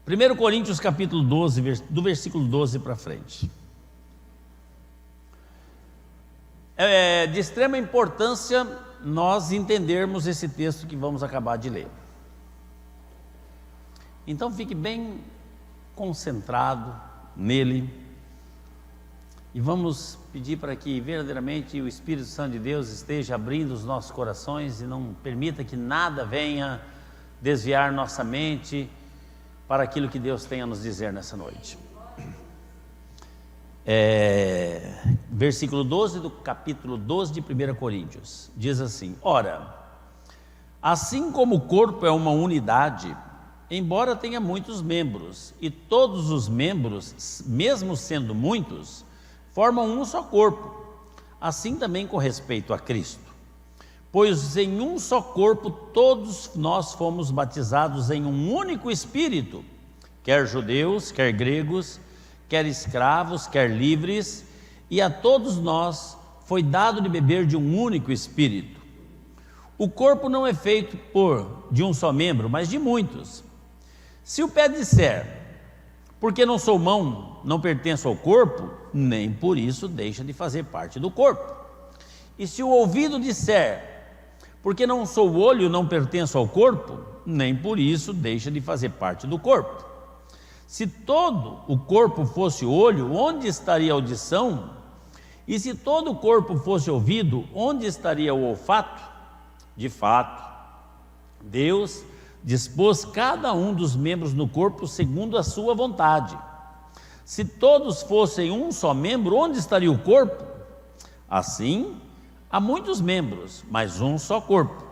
1 Coríntios capítulo 12, do versículo 12 para frente. É de extrema importância nós entendermos esse texto que vamos acabar de ler. Então fique bem concentrado nele e vamos pedir para que verdadeiramente o Espírito Santo de Deus esteja abrindo os nossos corações e não permita que nada venha desviar nossa mente para aquilo que Deus tem a nos dizer nessa noite. Versículo 12 do capítulo 12 de 1 Coríntios, diz assim: Ora, assim como o corpo é uma unidade, embora tenha muitos membros, e todos os membros, mesmo sendo muitos, formam um só corpo, assim também com respeito a Cristo. Pois em um só corpo todos nós fomos batizados em um único Espírito, quer judeus, quer gregos, quer escravos, quer livres, e a todos nós foi dado de beber de um único Espírito. O corpo não é feito de um só membro, mas de muitos. Se o pé disser, porque não sou mão, não pertenço ao corpo, nem por isso deixa de fazer parte do corpo. E se o ouvido disser, porque não sou olho, não pertenço ao corpo, nem por isso deixa de fazer parte do corpo. Se todo o corpo fosse olho, onde estaria a audição? E se todo o corpo fosse ouvido, onde estaria o olfato? De fato, Deus dispôs cada um dos membros no corpo segundo a sua vontade. Se todos fossem um só membro, onde estaria o corpo? Assim, há muitos membros, mas um só corpo.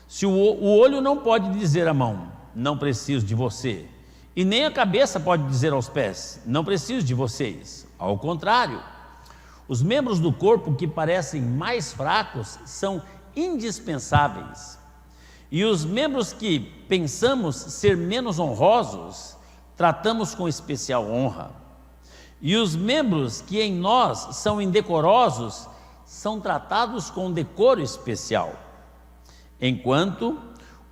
Se o olho não pode dizer à mão, não preciso de você, e nem a cabeça pode dizer aos pés, não preciso de vocês. Ao contrário, os membros do corpo que parecem mais fracos são indispensáveis. E os membros que pensamos ser menos honrosos, tratamos com especial honra. E os membros que em nós são indecorosos, são tratados com decoro especial. Enquanto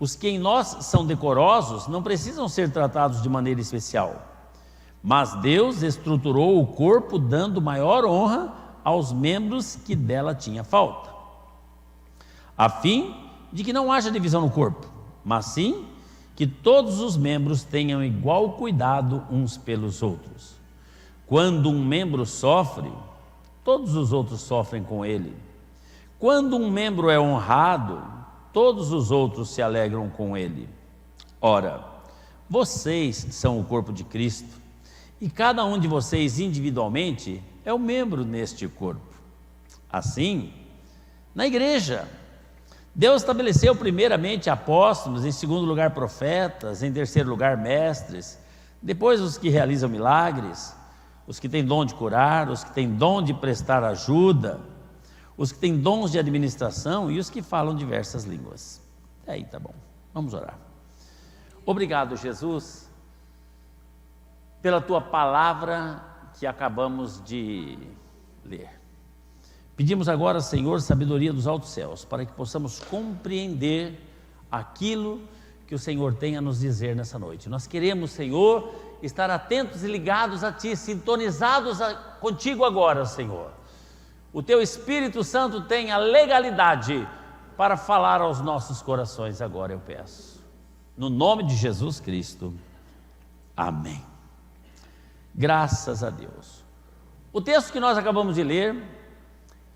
os que em nós são decorosos não precisam ser tratados de maneira especial. Mas Deus estruturou o corpo dando maior honra aos membros que dela tinha falta, a fim de que não haja divisão no corpo, mas sim que todos os membros tenham igual cuidado uns pelos outros. Quando um membro sofre, todos os outros sofrem com ele. Quando um membro é honrado, todos os outros se alegram com ele. Ora, vocês são o corpo de Cristo, e cada um de vocês individualmente é um membro neste corpo. Assim, na igreja, Deus estabeleceu primeiramente apóstolos, em segundo lugar profetas, em terceiro lugar mestres, depois os que realizam milagres, os que têm dom de curar, os que têm dom de prestar ajuda, os que têm dons de administração e os que falam diversas línguas. Aí tá bom, vamos orar. Obrigado, Jesus, pela tua palavra que acabamos de ler. Pedimos agora, Senhor, sabedoria dos altos céus, para que possamos compreender aquilo que o Senhor tem a nos dizer nessa noite. Nós queremos, Senhor, estar atentos e ligados a Ti, sintonizados contigo agora, Senhor. O Teu Espírito Santo tem a legalidade para falar aos nossos corações agora, eu peço. No nome de Jesus Cristo. Amém. Graças a Deus. O texto que nós acabamos de ler,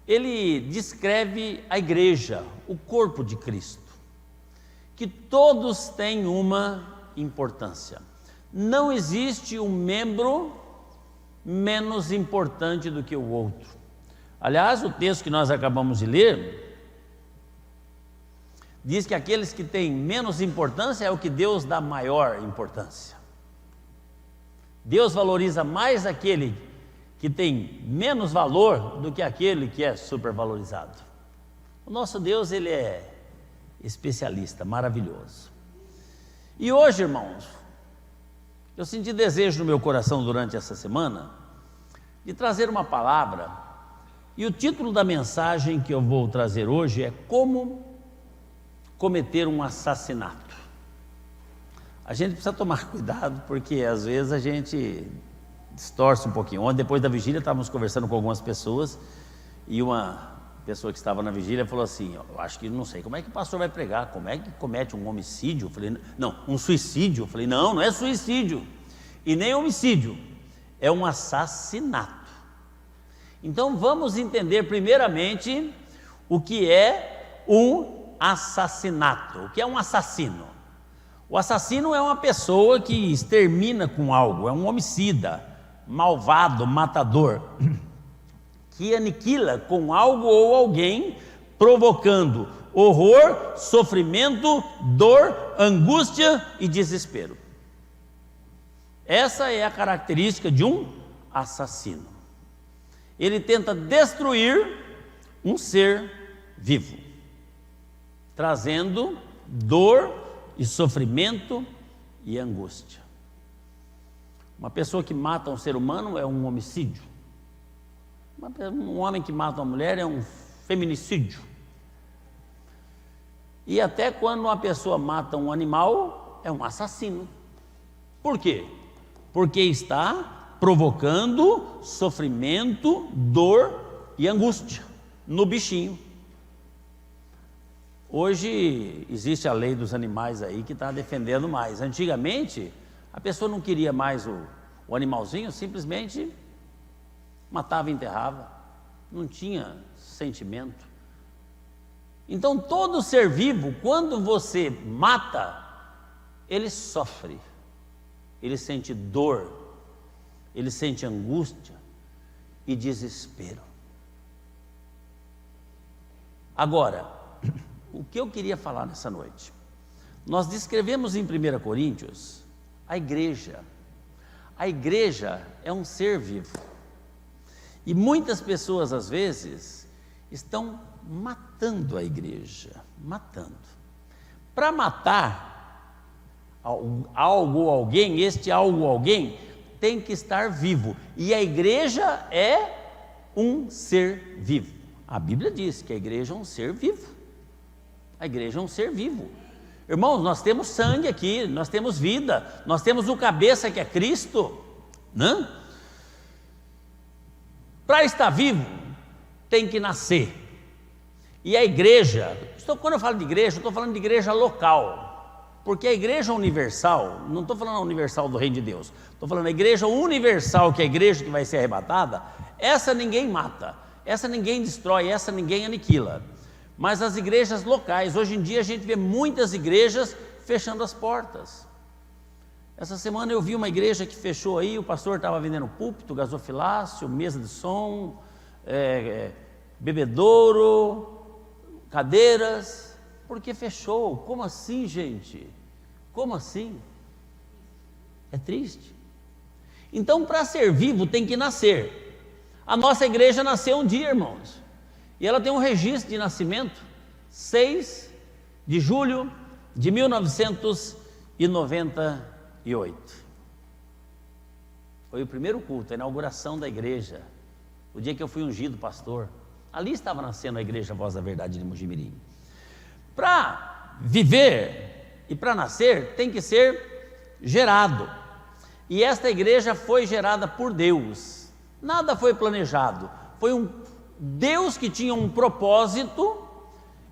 ele descreve a igreja, o corpo de Cristo, que todos têm uma importância. Não existe um membro menos importante do que o outro. Aliás, o texto que nós acabamos de ler diz que aqueles que têm menos importância é o que Deus dá maior importância. Deus valoriza mais aquele que tem menos valor do que aquele que é supervalorizado. O nosso Deus, ele é especialista, maravilhoso. E hoje, irmãos, eu senti desejo no meu coração durante essa semana de trazer uma palavra, e o título da mensagem que eu vou trazer hoje é Como Cometer um Assassinato. A gente precisa tomar cuidado, porque às vezes a gente distorce um pouquinho. Ontem, depois da vigília, estávamos conversando com algumas pessoas, e uma pessoa que estava na vigília falou assim: eu acho que não sei como é que o pastor vai pregar, como é que comete um homicídio? Eu falei: não, um suicídio. Eu falei: não, não é suicídio e nem homicídio, é um assassinato. Então vamos entender primeiramente o que é um assassinato. O que é um assassino? O assassino é uma pessoa que extermina com algo, é um homicida, malvado, matador, que aniquila com algo ou alguém, provocando horror, sofrimento, dor, angústia e desespero. Essa é a característica de um assassino. Ele tenta destruir um ser vivo, trazendo dor e sofrimento e angústia. Uma pessoa que mata um ser humano é um homicídio. Um homem que mata uma mulher é um feminicídio. E até quando uma pessoa mata um animal, é um assassino. Por quê? Porque está provocando sofrimento, dor e angústia no bichinho. Hoje existe a lei dos animais aí que está defendendo mais. Antigamente, a pessoa não queria mais o animalzinho, simplesmente matava e enterrava, não tinha sentimento. Então todo ser vivo, quando você mata, ele sofre, ele sente dor, ele sente angústia e desespero. Agora, o que eu queria falar nessa noite? Nós descrevemos em 1 Coríntios a igreja. A igreja é um ser vivo. E muitas pessoas, às vezes, estão matando a igreja, matando. Para matar algo ou alguém, este algo ou alguém tem que estar vivo. E a igreja é um ser vivo. A Bíblia diz que a igreja é um ser vivo. A igreja é um ser vivo. Irmãos, nós temos sangue aqui, nós temos vida, nós temos o cabeça que é Cristo, né? Para estar vivo, tem que nascer. E a igreja, quando eu falo de igreja, eu estou falando de igreja local. Porque a igreja universal, não estou falando a universal do reino de Deus, estou falando a igreja universal, que é a igreja que vai ser arrebatada, essa ninguém mata, essa ninguém destrói, essa ninguém aniquila. Mas as igrejas locais, hoje em dia a gente vê muitas igrejas fechando as portas. Essa semana eu vi uma igreja que fechou aí, o pastor estava vendendo púlpito, gasofilácio, mesa de som, bebedouro, cadeiras, porque fechou. Como assim, gente? Como assim? É triste. Então, para ser vivo tem que nascer. A nossa igreja nasceu um dia, irmãos, e ela tem um registro de nascimento, 6 de julho de 1998. Foi o primeiro culto, a inauguração da igreja, o dia que eu fui ungido pastor. Ali estava nascendo a igreja Voz da Verdade de Mojimirim. Para viver e para nascer tem que ser gerado. E esta igreja foi gerada por Deus. Nada foi planejado. Foi um Deus que tinha um propósito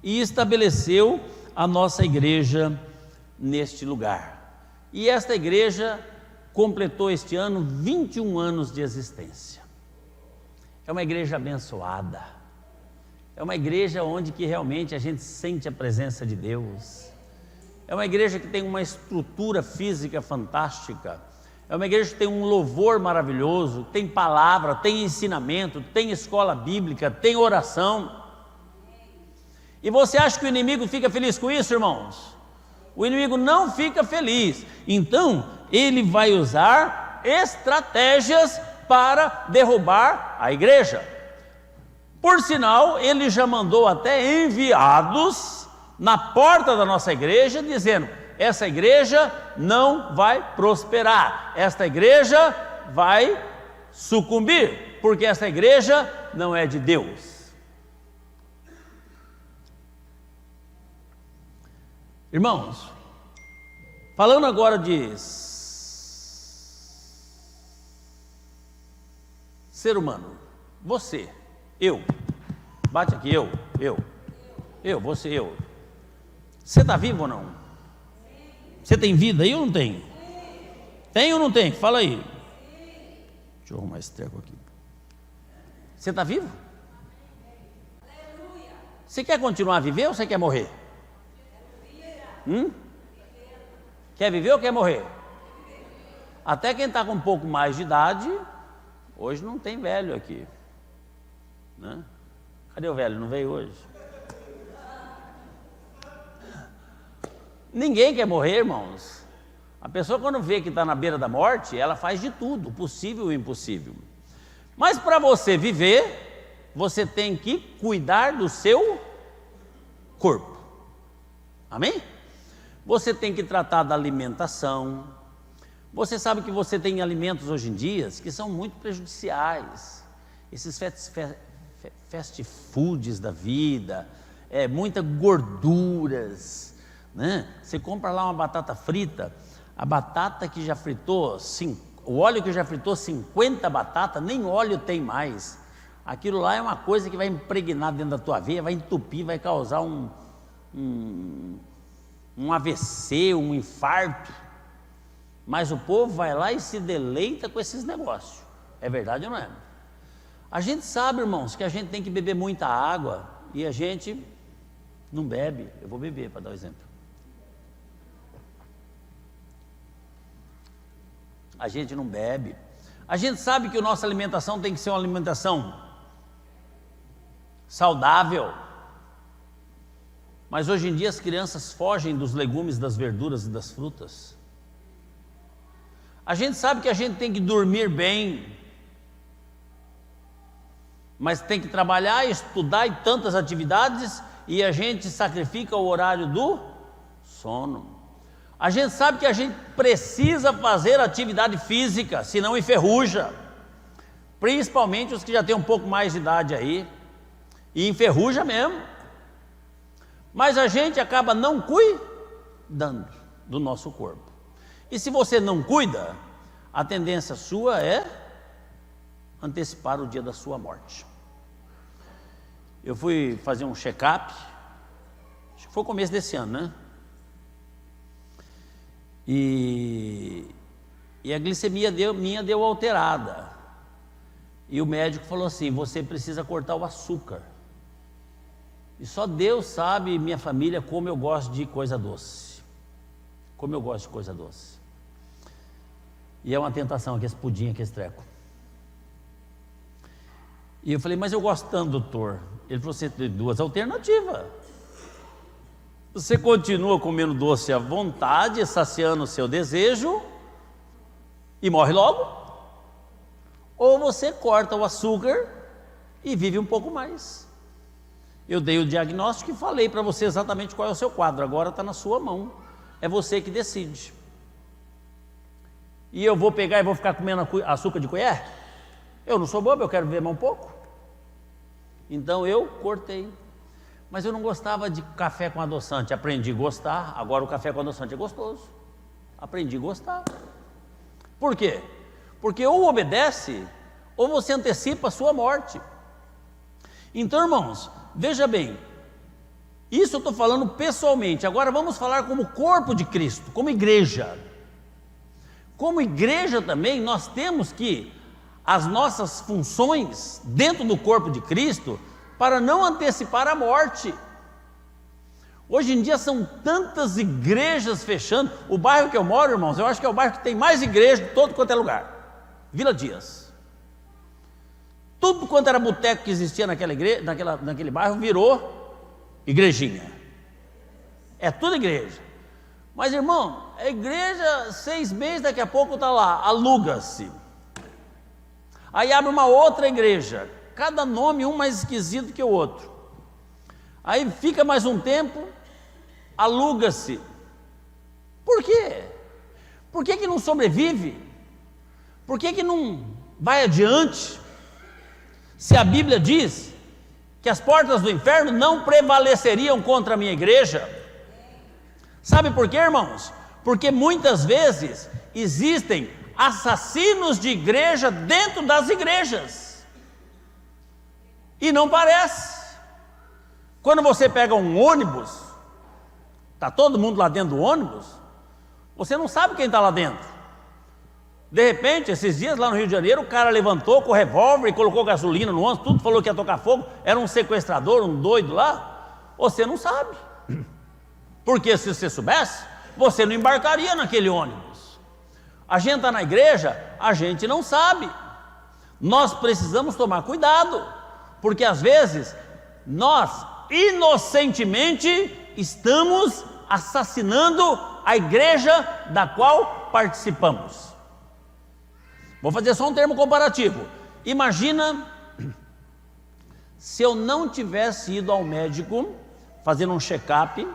e estabeleceu a nossa igreja neste lugar. E esta igreja completou este ano 21 anos de existência. É uma igreja abençoada. É uma igreja onde que realmente a gente sente a presença de Deus. É uma igreja que tem uma estrutura física fantástica. É uma igreja que tem um louvor maravilhoso, tem palavra, tem ensinamento, tem escola bíblica, tem oração. E você acha que o inimigo fica feliz com isso, irmãos? O inimigo não fica feliz. Então, ele vai usar estratégias para derrubar a igreja. Por sinal, ele já mandou até enviados na porta da nossa igreja, dizendo: essa igreja não vai prosperar, esta igreja vai sucumbir, porque essa igreja não é de Deus. Irmãos, Falando agora de ser humano, você, eu, bate aqui, eu, você, eu. Você está vivo ou não? Você tem vida aí ou não tem? Tem ou não tem? Fala aí. Deixa eu arrumar esse treco aqui. Você está vivo? Você quer continuar a viver ou você quer morrer? Quer viver ou quer morrer? Até quem está com um pouco mais de idade, hoje não tem velho aqui, né? Cadê o velho? Não veio hoje? Ninguém quer morrer, irmãos. A pessoa, quando vê que está na beira da morte, ela faz de tudo, o possível e o impossível. Mas para você viver, você tem que cuidar do seu corpo. Amém? Você tem que tratar da alimentação. Você sabe que você tem alimentos hoje em dia que são muito prejudiciais. Esses fast foods da vida, muitas gorduras, né? Você compra lá uma batata frita, a batata que já fritou, o óleo que já fritou 50 batatas, nem óleo tem mais. Aquilo lá é uma coisa que vai impregnar dentro da tua veia, vai entupir, vai causar um AVC, um infarto. Mas o povo vai lá e se deleita com esses negócios. É verdade ou não é? A gente sabe, irmãos, que a gente tem que beber muita água e a gente não bebe. Eu vou beber para dar um exemplo. A gente não bebe. A gente sabe que a nossa alimentação tem que ser uma alimentação saudável. Mas hoje em dia as crianças fogem dos legumes, das verduras e das frutas. A gente sabe que a gente tem que dormir bem, mas tem que trabalhar, estudar e tantas atividades, e a gente sacrifica o horário do sono. A gente sabe que a gente precisa fazer atividade física, senão enferruja, principalmente os que já têm um pouco mais de idade aí, e enferruja mesmo. Mas a gente acaba não cuidando do nosso corpo. E se você não cuida, a tendência sua é antecipar o dia da sua morte. Eu fui fazer um check-up, acho que foi o começo desse ano, né? E a glicemia minha deu alterada. E o médico falou assim: você precisa cortar o açúcar. E só Deus sabe, minha família, como eu gosto de coisa doce. Como eu gosto de coisa doce. E é uma tentação aqui, esse pudim, aqui, esse treco. E eu falei: mas eu gosto tanto, doutor. Ele falou: você tem duas alternativas. Você continua comendo doce à vontade, saciando o seu desejo e morre logo, ou você corta o açúcar e vive um pouco mais. Eu dei o diagnóstico e falei para você exatamente qual é o seu quadro. Agora está na sua mão, é você que decide. E eu vou pegar e vou ficar comendo açúcar de colher? Eu não sou bobo, eu quero viver mais um pouco. Então eu cortei. Mas eu não gostava de café com adoçante. Aprendi a gostar. Agora o café com adoçante é gostoso. Aprendi a gostar. Por quê? Porque ou obedece, ou você antecipa a sua morte. Então, irmãos, veja bem, isso eu estou falando pessoalmente. Agora vamos falar como corpo de Cristo, como igreja. Como igreja também, nós temos que as nossas funções dentro do corpo de Cristo, para não antecipar a morte. Hoje em dia são tantas igrejas fechando. O bairro que eu moro, irmãos, eu acho que é o bairro que tem mais igreja de todo quanto é lugar. Vila Dias. Tudo quanto era boteco que existia naquela igreja, naquele bairro virou igrejinha. É tudo igreja. Mas, irmão, a igreja 6 meses, daqui a pouco está lá, aluga-se. Aí abre uma outra igreja, cada nome um mais esquisito que o outro. Aí fica mais um tempo, aluga-se. Por quê? Por que não sobrevive? Por que não vai adiante? Se a Bíblia diz que as portas do inferno não prevaleceriam contra a minha igreja. Sabe por quê, irmãos? porque muitas vezes existem assassinos de igreja dentro das igrejas, e não parece. Quando você pega um ônibus, está todo mundo lá dentro do ônibus, você não sabe quem está lá dentro. De repente, esses dias lá no Rio de Janeiro, o cara levantou com o revólver e colocou gasolina no ônibus, tudo, falou que ia tocar fogo, era um sequestrador, um doido lá. Você não sabe, porque se você soubesse, você não embarcaria naquele ônibus. A gente está na igreja, a gente não sabe. Nós precisamos tomar cuidado, porque às vezes nós inocentemente estamos assassinando a igreja da qual participamos. Vou fazer só um termo comparativo. Imagina se eu não tivesse ido ao médico fazendo um check-up,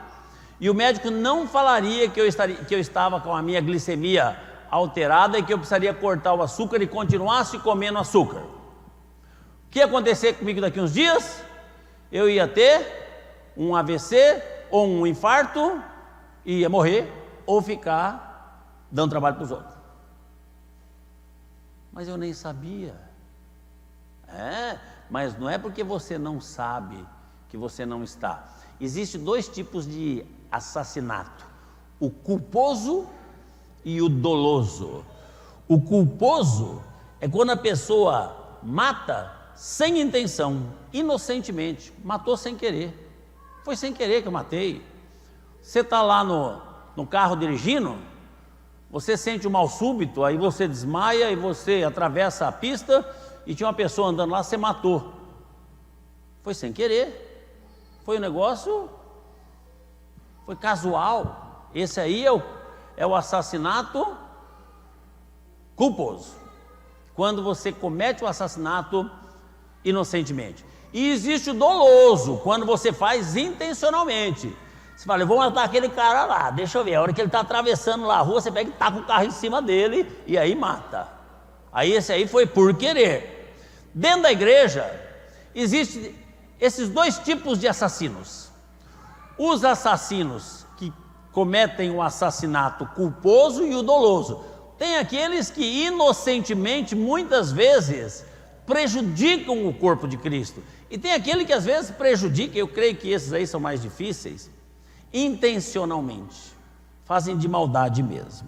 e o médico não falaria que eu estava com a minha glicemia alterada e que eu precisaria cortar o açúcar e continuasse comendo açúcar. O que ia acontecer comigo daqui uns dias? Eu ia ter um AVC ou um infarto, e ia morrer ou ficar dando trabalho para os outros. Mas eu nem sabia. Mas não é porque você não sabe que você não está. Existem dois tipos de assassinato: o culposo e o doloso. O culposo é quando a pessoa mata sem intenção, inocentemente, matou sem querer. Foi sem querer que eu matei. Você está lá no carro dirigindo, você sente um mal súbito, aí você desmaia e você atravessa a pista e tinha uma pessoa andando lá, você matou. Foi sem querer, foi um negócio, foi casual. Esse aí é o assassinato culposo, quando você comete o assassinato inocentemente. E existe o doloso, quando você faz intencionalmente. Você fala, eu vou matar aquele cara lá, deixa eu ver, a hora que ele está atravessando lá a rua, você pega e taca o carro em cima dele, e aí mata. Aí esse aí foi por querer. Dentro da igreja, existem esses dois tipos de assassinos. Os assassinos que cometem o assassinato culposo e o doloso. Tem aqueles que inocentemente, muitas vezes, prejudicam o corpo de Cristo. E tem aquele que às vezes prejudica, eu creio que esses aí são mais difíceis, intencionalmente, fazem de maldade mesmo.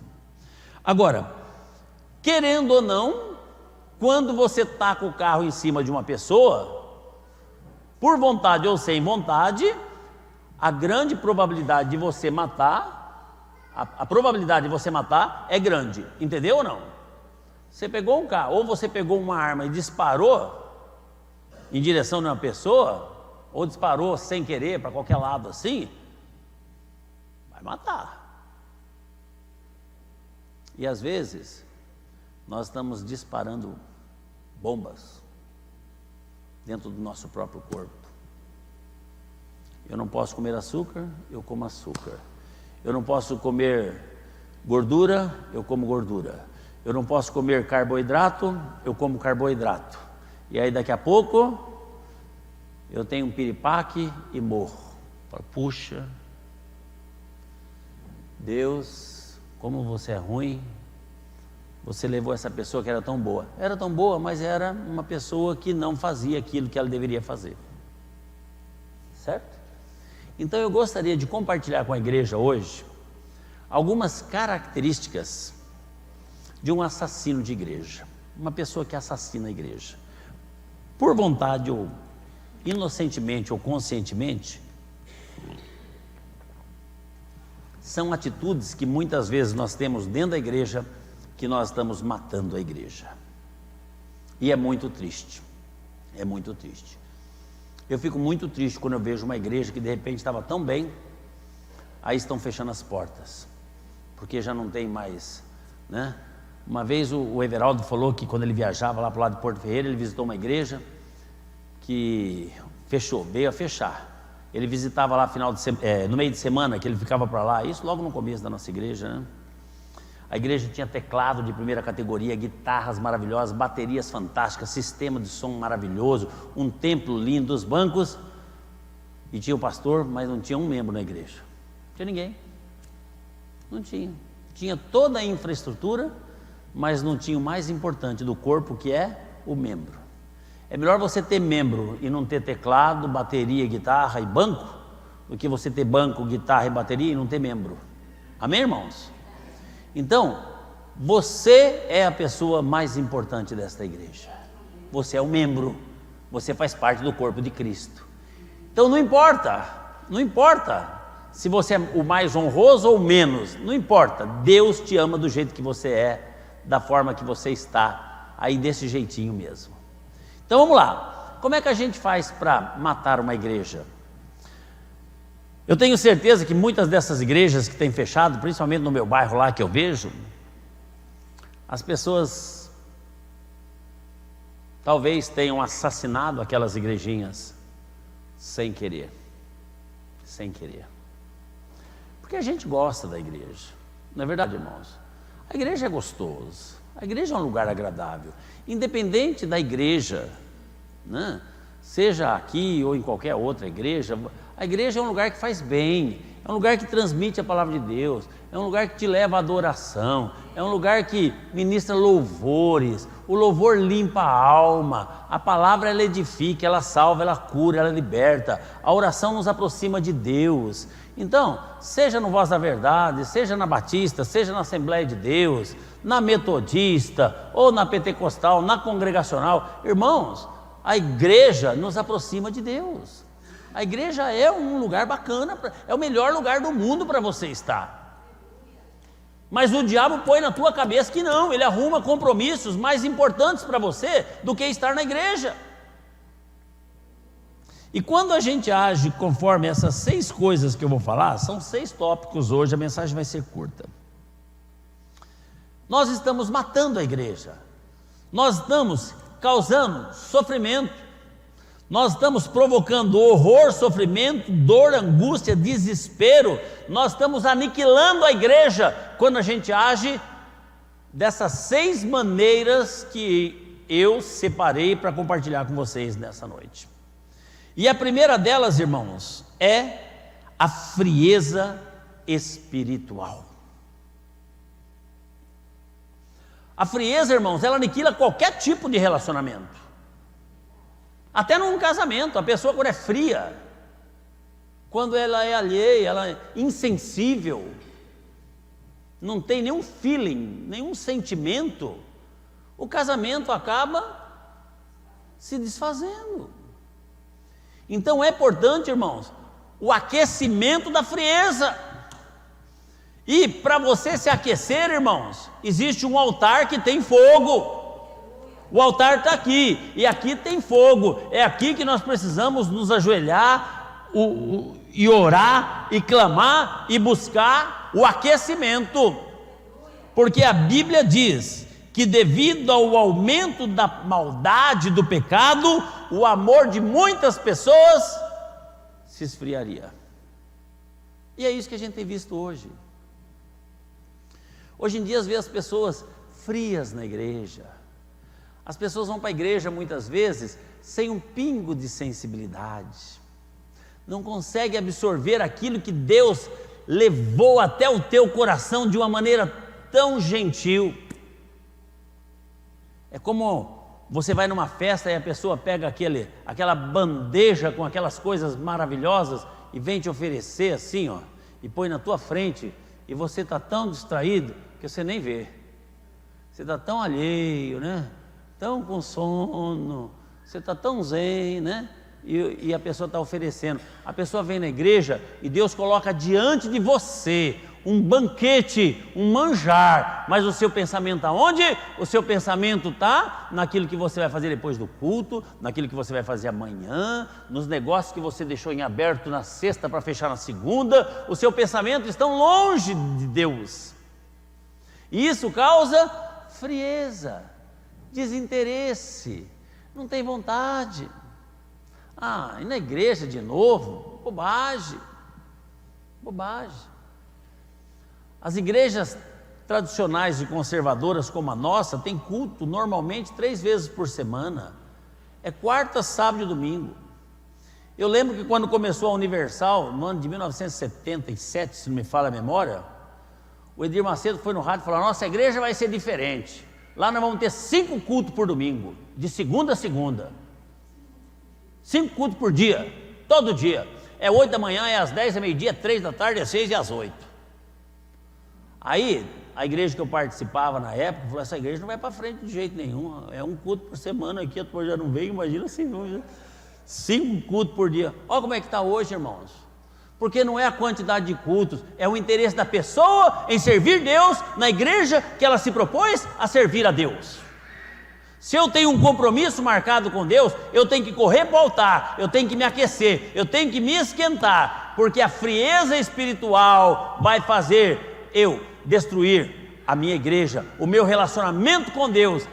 Agora, querendo ou não, quando você taca o carro em cima de uma pessoa, por vontade ou sem vontade, a grande probabilidade de você matar, a probabilidade de você matar é grande, entendeu ou não? Você pegou um carro, ou você pegou uma arma e disparou em direção de uma pessoa, ou disparou sem querer para qualquer lado assim, vai matar. E às vezes nós estamos disparando bombas dentro do nosso próprio corpo. Eu não posso comer açúcar, eu como açúcar. Eu não posso comer gordura, eu como gordura. Eu não posso comer carboidrato, eu como carboidrato. E aí daqui a pouco eu tenho um piripaque e morro. Puxa, Deus, como você é ruim. Você levou essa pessoa que era tão boa. Era tão boa, mas era uma pessoa que não fazia aquilo que ela deveria fazer. Certo? Então eu gostaria de compartilhar com a igreja hoje algumas características de um assassino de igreja. Uma pessoa que assassina a igreja. Por vontade ou inocentemente ou conscientemente, são atitudes que muitas vezes nós temos dentro da igreja, que nós estamos matando a igreja. E é muito triste. É muito triste. Eu fico muito triste quando eu vejo uma igreja que de repente estava tão bem, aí estão fechando as portas, porque já não tem mais, né? Uma vez o Everaldo falou que quando ele viajava lá para o lado de Porto Ferreira, ele visitou uma igreja que fechou, veio a fechar. Ele visitava lá no meio de semana, que ele ficava para lá, isso logo no começo da nossa igreja, né? A igreja tinha teclado de primeira categoria, guitarras maravilhosas, baterias fantásticas, sistema de som maravilhoso, um templo lindo, os bancos, e tinha o pastor, mas não tinha um membro na igreja. Não tinha ninguém. Não tinha. tinha toda a infraestrutura, mas não tinha o mais importante do corpo, que é o membro. É melhor você ter membro e não ter teclado, bateria, guitarra e banco, do que você ter banco, guitarra e bateria e não ter membro. Amém, irmãos? Então, você é a pessoa mais importante desta igreja. Você é o membro, você faz parte do corpo de Cristo. Então não importa se você é o mais honroso ou menos, não importa. Deus te ama do jeito que você é, da forma que você está, aí desse jeitinho mesmo. Então vamos lá, como é que a gente faz para matar uma igreja? Eu tenho certeza que muitas dessas igrejas que têm fechado, principalmente no meu bairro lá que eu vejo, as pessoas talvez tenham assassinado aquelas igrejinhas sem querer, porque a gente gosta da igreja, não é verdade, irmãos? A igreja é gostoso, a igreja é um lugar agradável, independente da igreja, né? Seja aqui ou em qualquer outra igreja, a igreja é um lugar que faz bem, é um lugar que transmite a palavra de Deus, é um lugar que te leva à adoração, é um lugar que ministra louvores, o louvor limpa a alma, a palavra ela edifica, ela salva, ela cura, ela liberta, a oração nos aproxima de Deus. Então, seja no Voz da Verdade, seja na Batista, seja na Assembleia de Deus, na Metodista, ou na Pentecostal, na Congregacional, irmãos, a igreja nos aproxima de Deus. A igreja é um lugar bacana, é o melhor lugar do mundo para você estar. Mas o diabo põe na tua cabeça que não, ele arruma compromissos mais importantes para você do que estar na igreja. E quando a gente age conforme essas 6 coisas que eu vou falar, são 6 tópicos hoje, a mensagem vai ser curta. Nós estamos matando a igreja, nós estamos causando sofrimento, nós estamos provocando horror, sofrimento, dor, angústia, desespero, nós estamos aniquilando a igreja quando a gente age dessas 6 maneiras que eu separei para compartilhar com vocês nessa noite. E a primeira delas, irmãos, é a frieza espiritual. A frieza, irmãos, ela aniquila qualquer tipo de relacionamento. Até num casamento, a pessoa quando é fria, quando ela é alheia, ela é insensível, não tem nenhum feeling, nenhum sentimento, o casamento acaba se desfazendo. Então é importante, irmãos, o aquecimento da frieza. E para você se aquecer, irmãos, existe um altar que tem fogo. O altar está aqui, e aqui tem fogo. É aqui que nós precisamos nos ajoelhar e orar, e clamar, e buscar o aquecimento. Porque a Bíblia diz que devido ao aumento da maldade, do pecado, o amor de muitas pessoas se esfriaria. E é isso que a gente tem visto hoje. Hoje em dia, às vezes, as pessoas frias na igreja. As pessoas vão para a igreja, muitas vezes, sem um pingo de sensibilidade. Não conseguem absorver aquilo que Deus levou até o teu coração de uma maneira tão gentil. É como você vai numa festa e a pessoa pega aquela bandeja com aquelas coisas maravilhosas e vem te oferecer assim, ó, e põe na tua frente, e você está tão distraído que você nem vê. Você está tão alheio, né? Tão com sono, você está tão zen, né? E a pessoa está oferecendo. A pessoa vem na igreja e Deus coloca diante de você um banquete, um manjar, mas o seu pensamento está onde? O seu pensamento está naquilo que você vai fazer depois do culto, naquilo que você vai fazer amanhã, nos negócios que você deixou em aberto na sexta para fechar na segunda. O seu pensamento está longe de Deus. E isso causa frieza, desinteresse, não tem vontade. Ah, e na igreja de novo? Bobagem. As igrejas tradicionais e conservadoras como a nossa têm culto normalmente 3 vezes por semana. É quarta, sábado e domingo. Eu lembro que quando começou a Universal, no ano de 1977, se não me falha a memória, O Edir Macedo foi no rádio e falou: nossa igreja vai ser diferente. Lá nós vamos ter 5 cultos por domingo, de segunda a segunda. 5 cultos por dia, todo dia. É 8 da manhã, é às 10, é meio-dia, é 3 da tarde, é 6 e às 8. Aí, a igreja que eu participava na época, falou: essa igreja não vai para frente de jeito nenhum. É um culto por semana aqui, a tua já não veio, imagina sem dúvida. 5 cultos por dia. Olha como é que está hoje, irmãos. Porque não é a quantidade de cultos, é o interesse da pessoa em servir Deus na igreja que ela se propôs a servir a Deus. Se eu tenho um compromisso marcado com Deus, eu tenho que correr para o altar, eu tenho que me aquecer, eu tenho que me esquentar, porque a frieza espiritual vai fazer eu destruir a minha igreja, o meu relacionamento com Deus.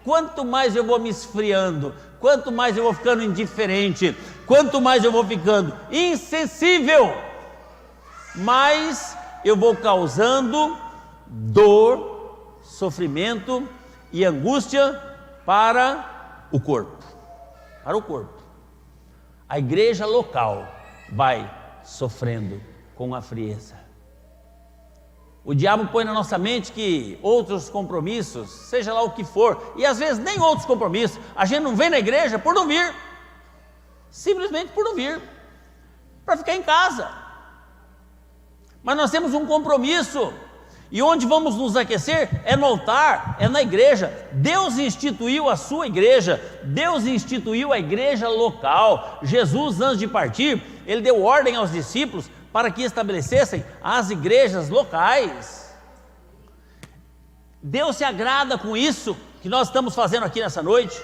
Quanto mais eu vou me esfriando, quanto mais eu vou ficando indiferente, quanto mais eu vou ficando insensível, mais eu vou causando dor, sofrimento e angústia para o corpo. Para o corpo. A igreja local vai sofrendo com a frieza. O diabo põe na nossa mente que outros compromissos, seja lá o que for, e às vezes nem outros compromissos, a gente não vem na igreja por não vir, simplesmente por não vir, para ficar em casa. Mas nós temos um compromisso, e onde vamos nos aquecer é no altar, é na igreja. Deus instituiu a sua igreja, Deus instituiu a igreja local. Jesus, antes de partir, ele deu ordem aos discípulos para que estabelecessem as igrejas locais. Deus se agrada com isso que nós estamos fazendo aqui nessa noite.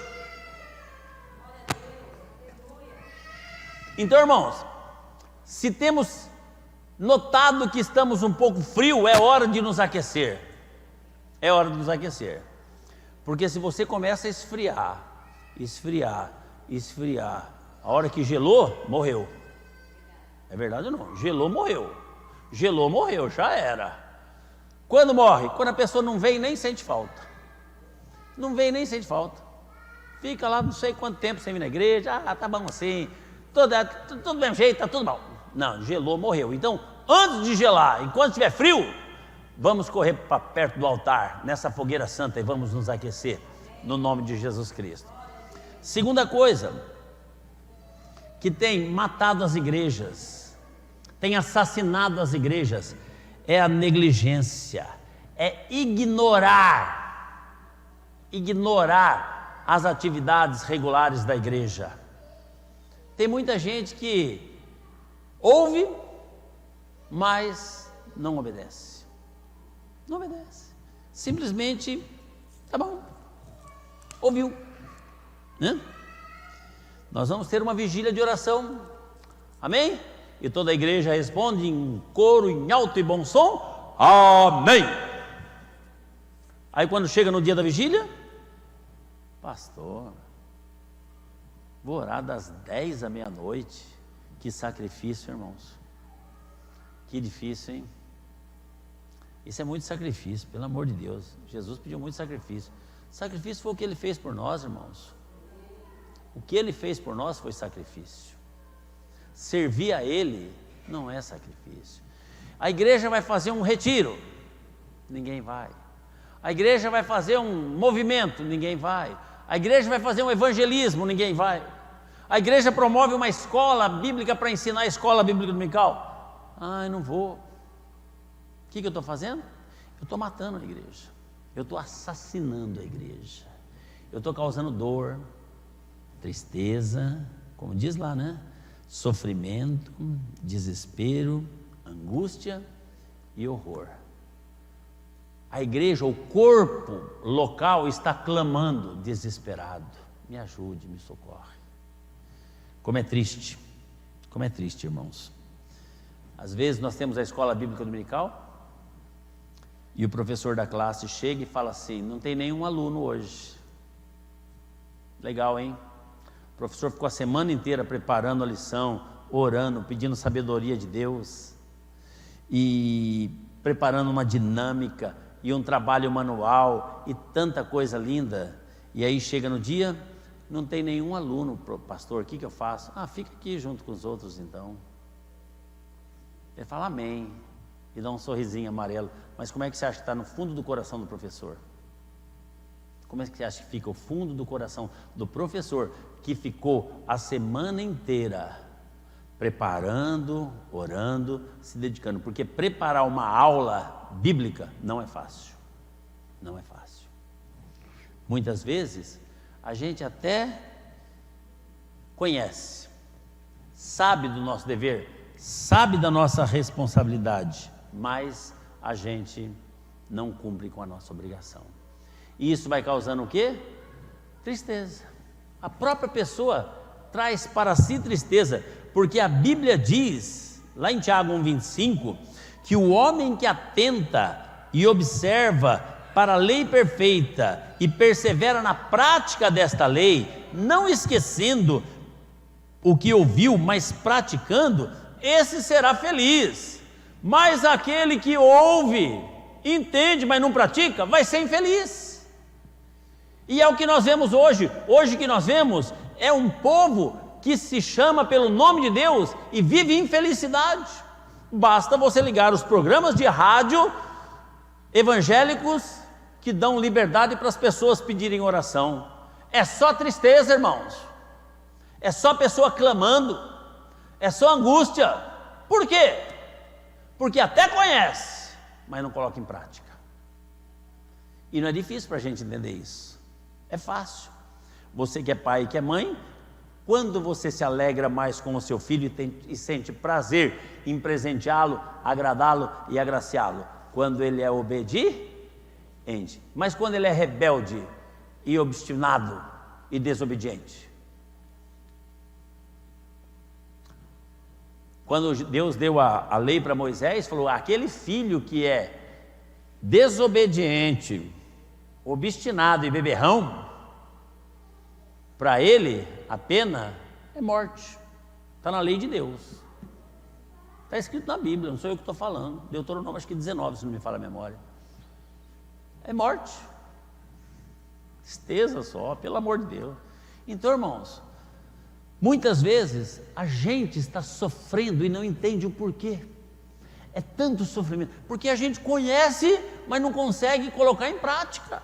Então, irmãos, se temos notado que estamos um pouco frio, é hora de nos aquecer. É hora de nos aquecer. Porque se você começa a esfriar, a hora que gelou, morreu. É verdade ou não? Gelou, morreu, já era. Quando morre? Quando a pessoa não vem nem sente falta. Não vem nem sente falta. Fica lá não sei quanto tempo sem vir na igreja, tá bom assim, tudo do mesmo jeito, tá tudo bom. Não, gelou, morreu. Então, antes de gelar, enquanto estiver frio, vamos correr para perto do altar, nessa fogueira santa, e vamos nos aquecer, no nome de Jesus Cristo. Segunda coisa, que tem matado as igrejas, tem assassinado as igrejas, é a negligência, é ignorar as atividades regulares da igreja. Tem muita gente que ouve, mas não obedece. Não obedece. Simplesmente, tá bom, ouviu, né? Nós vamos ter uma vigília de oração, amém? E toda a igreja responde em coro, em alto e bom som, amém. Aí quando chega no dia da vigília, pastor, vou orar das 10 à meia-noite. Que sacrifício, irmãos. Que difícil, hein? Isso é muito sacrifício, pelo amor de Deus. Jesus pediu muito sacrifício. Sacrifício foi o que ele fez por nós, irmãos. O que ele fez por nós foi sacrifício. Servir a ele não é sacrifício. A igreja vai fazer um retiro, ninguém vai. A igreja vai fazer um movimento, ninguém vai. A igreja vai fazer um evangelismo, ninguém vai. A igreja promove uma escola bíblica para ensinar a escola bíblica dominical. Eu não vou. O que eu estou fazendo? Eu estou matando a igreja. Eu estou assassinando a igreja. Eu estou causando dor, tristeza, como diz lá, né? Sofrimento, desespero, angústia e horror. A igreja, o corpo local está clamando desesperado: me ajude, me socorre. Como é triste, irmãos. Às vezes nós temos a escola bíblica dominical e o professor da classe chega e fala assim: não tem nenhum aluno hoje. Legal, hein? O professor ficou a semana inteira preparando a lição, orando, pedindo sabedoria de Deus e preparando uma dinâmica e um trabalho manual e tanta coisa linda. E aí chega no dia, não tem nenhum aluno, pastor, o que eu faço? Fica aqui junto com os outros então. Ele fala amém. e dá um sorrisinho amarelo. Mas como é que você acha que está no fundo do coração do professor? Como é que você acha que fica o fundo do coração do professor, que ficou a semana inteira preparando, orando, se dedicando? Porque preparar uma aula bíblica não é fácil. Não é fácil. Muitas vezes a gente até conhece, sabe do nosso dever, sabe da nossa responsabilidade, mas a gente não cumpre com a nossa obrigação. E isso vai causando o quê? Tristeza. A própria pessoa traz para si tristeza, porque a Bíblia diz, lá em Tiago 1,25, que o homem que atenta e observa para a lei perfeita e persevera na prática desta lei, não esquecendo o que ouviu, mas praticando, esse será feliz. Mas aquele que ouve, entende, mas não pratica, vai ser infeliz. E é o que nós vemos hoje. Hoje o que nós vemos é um povo que se chama pelo nome de Deus e vive infelicidade. Basta você ligar os programas de rádio evangélicos que dão liberdade para as pessoas pedirem oração. É só tristeza, irmãos. É só pessoa clamando. É só angústia. Por quê? Porque até conhece, mas não coloca em prática. E não é difícil para a gente entender isso. É fácil. Você que é pai e que é mãe, quando você se alegra mais com o seu filho e sente prazer em presenteá-lo, agradá-lo e agraciá-lo? Quando ele é obediente. Mas quando ele é rebelde e obstinado e desobediente? Quando Deus deu a lei para Moisés, falou: aquele filho que é desobediente, obstinado e beberrão, para ele a pena é morte. Está na lei de Deus, está escrito na Bíblia, não sou eu que estou falando. Deuteronômio acho que 19, se não me falha a memória. É morte. Tristeza só, pelo amor de Deus. Então, irmãos, muitas vezes a gente está sofrendo e não entende o porquê. É tanto sofrimento, porque a gente conhece, mas não consegue colocar em prática.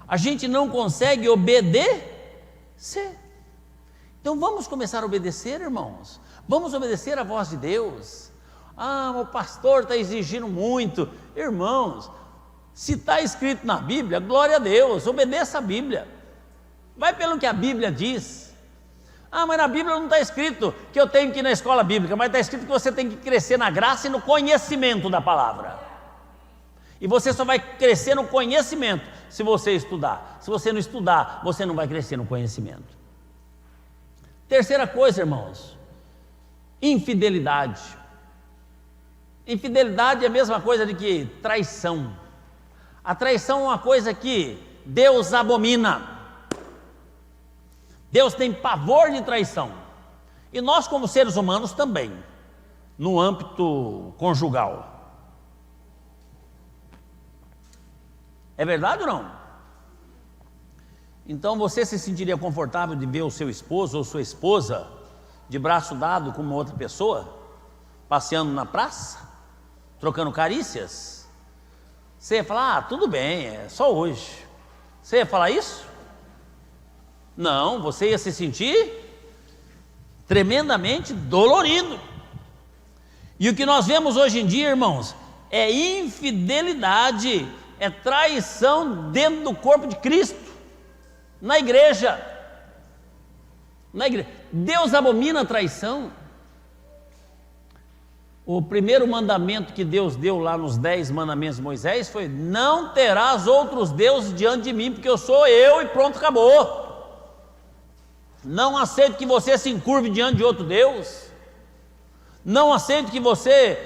A gente não consegue obedecer. Então vamos começar a obedecer, irmãos. Vamos obedecer a voz de Deus. Ah, o pastor está exigindo muito. Irmãos, se está escrito na Bíblia, glória a Deus, obedeça a Bíblia. Vai pelo que a Bíblia diz. Ah, mas na Bíblia não está escrito que eu tenho que ir na escola bíblica, mas está escrito que você tem que crescer na graça e no conhecimento da palavra. E você só vai crescer no conhecimento se você estudar. Se você não estudar, você não vai crescer no conhecimento. Terceira coisa, irmãos, infidelidade. Infidelidade é a mesma coisa de que traição. A traição é uma coisa que Deus abomina. Deus tem pavor de traição. E nós, como seres humanos, também, no âmbito conjugal. É verdade ou não? Então você se sentiria confortável de ver o seu esposo ou sua esposa de braço dado com uma outra pessoa, passeando na praça, trocando carícias? Você ia falar: ah, tudo bem, é só hoje. Você ia falar isso? Não, você ia se sentir tremendamente dolorido. E o que nós vemos hoje em dia, irmãos, é infidelidade, é traição dentro do corpo de Cristo, na igreja. Deus abomina a traição. O primeiro mandamento que Deus deu lá nos 10 mandamentos de Moisés foi: não terás outros deuses diante de mim, porque eu sou eu e pronto, acabou. Não aceito que você se encurve diante de outro Deus. Não aceito que você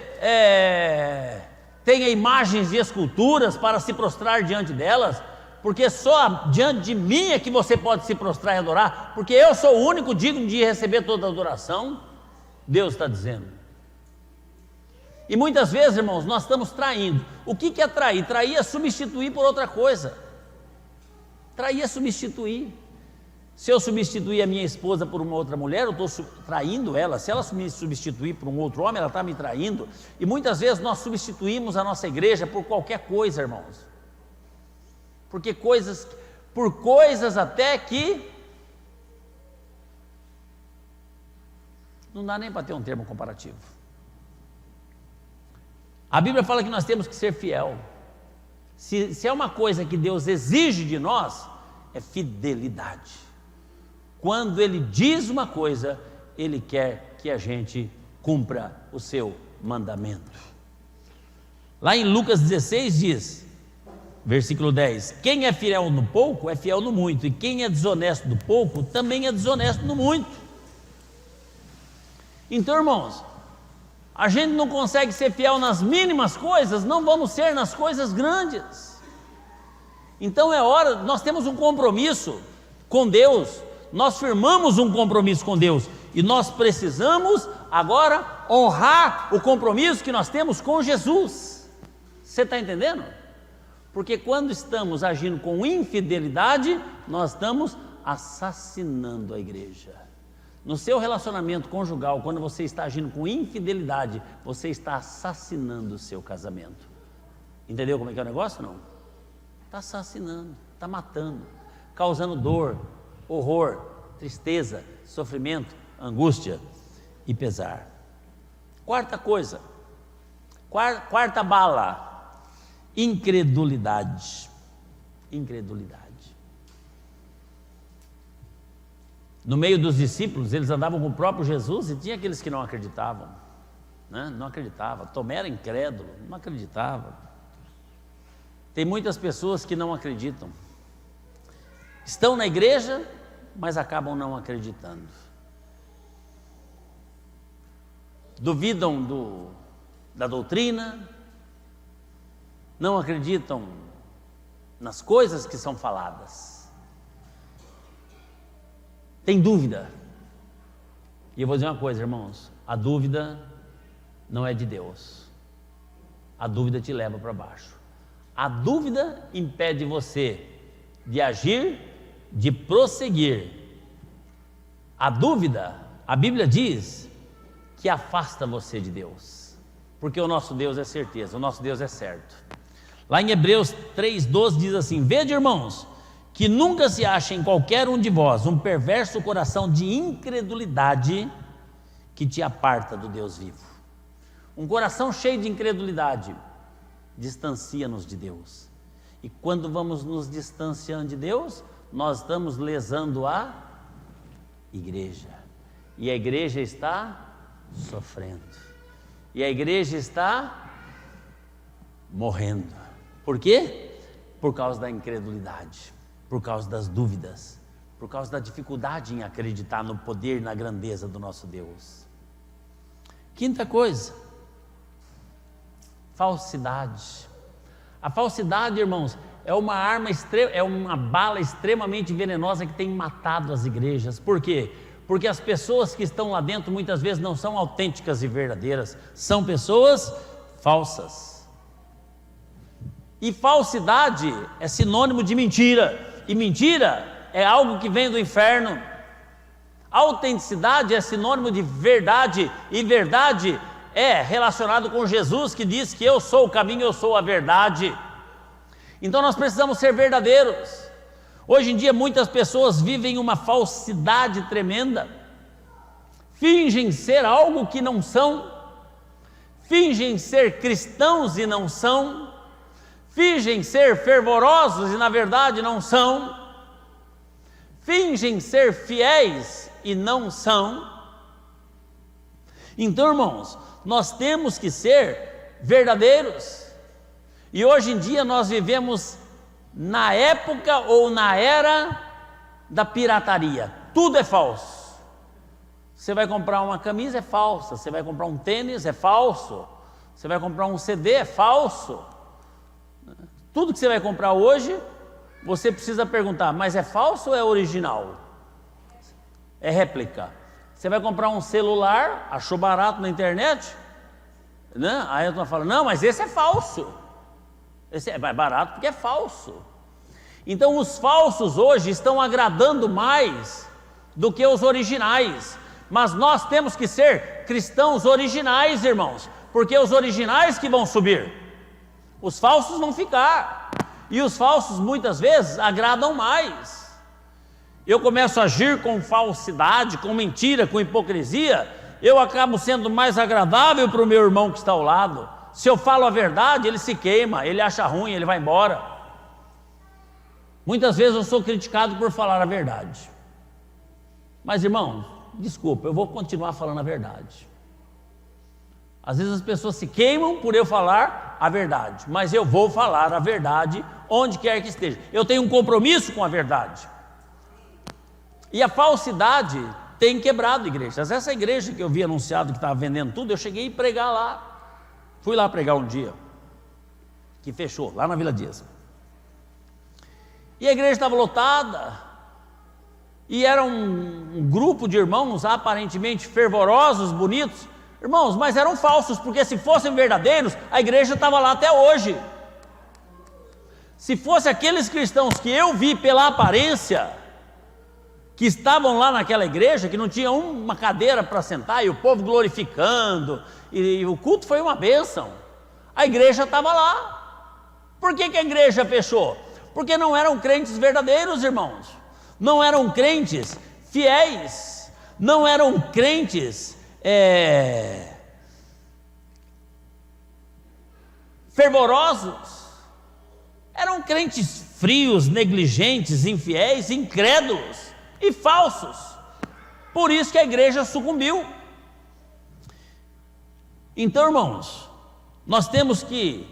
tenha imagens e esculturas para se prostrar diante delas, porque só diante de mim é que você pode se prostrar e adorar, porque eu sou o único digno de receber toda a adoração. Deus está dizendo. E muitas vezes, irmãos, nós estamos traindo. O que é trair? Trair é substituir por outra coisa. Trair é substituir. Se eu substituir a minha esposa por uma outra mulher, eu estou traindo ela. Se ela me substituir por um outro homem, ela está me traindo. E muitas vezes nós substituímos a nossa igreja por qualquer coisa, irmãos. Por coisas até que não dá nem para ter um termo comparativo. A Bíblia fala que nós temos que ser fiel. Se é uma coisa que Deus exige de nós, é fidelidade. Quando Ele diz uma coisa, Ele quer que a gente cumpra o seu mandamento. Lá em Lucas 16 diz, versículo 10, quem é fiel no pouco, é fiel no muito, e quem é desonesto no pouco, também é desonesto no muito. Então, irmãos, a gente não consegue ser fiel nas mínimas coisas, não vamos ser nas coisas grandes. Então é hora, nós temos um compromisso com Deus, nós firmamos um compromisso com Deus, e nós precisamos agora honrar o compromisso que nós temos com Jesus. Você está entendendo? Porque quando estamos agindo com infidelidade, nós estamos assassinando a igreja. No seu relacionamento conjugal, quando você está agindo com infidelidade, você está assassinando o seu casamento. Entendeu como é que é o negócio? Não? Está assassinando, está matando, causando dor, horror, tristeza, sofrimento, angústia e pesar. Quarta coisa, quarta bala, incredulidade. Incredulidade. No meio dos discípulos, eles andavam com o próprio Jesus e tinha aqueles que não acreditavam, né? Não acreditavam. Tomé era incrédulo, não acreditava. Tem muitas pessoas que não acreditam, estão na igreja, mas acabam não acreditando. Duvidam da doutrina, não acreditam nas coisas que são faladas. Tem dúvida. E eu vou dizer uma coisa, irmãos, a dúvida não é de Deus. A dúvida te leva para baixo. A dúvida impede você de agir, de prosseguir. A dúvida, a Bíblia diz que afasta você de Deus, porque o nosso Deus é certeza, o nosso Deus é certo. Lá em Hebreus 3,12 diz assim: vede, irmãos, que nunca se ache em qualquer um de vós um perverso coração de incredulidade que te aparta do Deus vivo. Um coração cheio de incredulidade distancia-nos de Deus. E quando vamos nos distanciando de Deus, nós estamos lesando a igreja. E a igreja está sofrendo. E a igreja está morrendo. Por quê? Por causa da incredulidade, por causa das dúvidas, por causa da dificuldade em acreditar no poder e na grandeza do nosso Deus. Quinta coisa, falsidade. A falsidade, irmãos, é uma arma é uma bala extremamente venenosa que tem matado as igrejas. Por quê? Porque as pessoas que estão lá dentro muitas vezes não são autênticas e verdadeiras, são pessoas falsas. E falsidade é sinônimo de mentira, e mentira é algo que vem do inferno. Autenticidade é sinônimo de verdade, e verdade é relacionado com Jesus, que diz que eu sou o caminho, eu sou a verdade. Então nós precisamos ser verdadeiros. Hoje em dia muitas pessoas vivem uma falsidade tremenda, fingem ser algo que não são, fingem ser cristãos e não são, fingem ser fervorosos e na verdade não são, fingem ser fiéis e não são. Então, irmãos, nós temos que ser verdadeiros. E hoje em dia nós vivemos na época ou na era da pirataria. Tudo é falso. Você vai comprar uma camisa, é falsa. Você vai comprar um tênis, é falso. Você vai comprar um CD, é falso. Tudo que você vai comprar hoje, você precisa perguntar, mas é falso ou é original? É réplica. Você vai comprar um celular, achou barato na internet, né? Aí a turma fala, não, mas esse é falso. Esse é mais barato porque é falso. Então os falsos hoje estão agradando mais do que os originais, mas nós temos que ser cristãos originais, irmãos, porque os originais que vão subir, os falsos vão ficar, e os falsos muitas vezes agradam mais. Eu começo a agir com falsidade, com mentira, com hipocrisia, eu acabo sendo mais agradável para o meu irmão que está ao lado. Se eu falo a verdade, ele se queima, ele acha ruim, ele vai embora. Muitas vezes eu sou criticado por falar a verdade, mas irmão, desculpa, eu vou continuar falando a verdade. Às vezes as pessoas se queimam por eu falar a verdade, mas eu vou falar a verdade onde quer que esteja. Eu tenho um compromisso com a verdade. E a falsidade tem quebrado igrejas. Essa igreja que eu vi anunciado que estava vendendo tudo, eu cheguei a pregar lá. Fui lá pregar um dia, que fechou, lá na Vila Dias. E a igreja estava lotada, e era um grupo de irmãos aparentemente fervorosos, bonitos, irmãos, mas eram falsos, porque se fossem verdadeiros, a igreja estava lá até hoje. Se fosse aqueles cristãos que eu vi pela aparência, que estavam lá naquela igreja, que não tinha uma cadeira para sentar, e o povo glorificando, e o culto foi uma bênção, a igreja estava lá. Por que a igreja fechou? Porque não eram crentes verdadeiros, irmãos, não eram crentes fiéis, não eram crentes fervorosos, eram crentes frios, negligentes, infiéis, incrédulos e falsos. Por isso que a igreja sucumbiu. Então, irmãos, nós temos que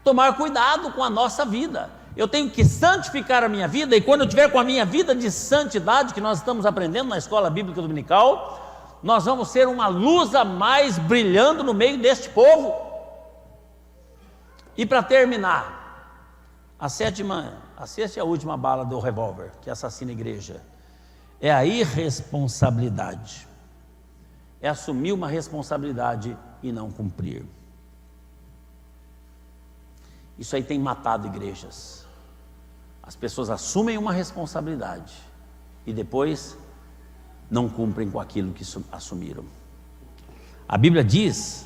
tomar cuidado com a nossa vida. Eu tenho que santificar a minha vida, e quando eu tiver com a minha vida de santidade, que nós estamos aprendendo na escola bíblica dominical, nós vamos ser uma luz a mais brilhando no meio deste povo. E para terminar, a sexta e a última bala do revólver que assassina a igreja é a irresponsabilidade. É assumir uma responsabilidade e não cumprir. Isso aí tem matado igrejas. As pessoas assumem uma responsabilidade e depois não cumprem com aquilo que assumiram. A Bíblia diz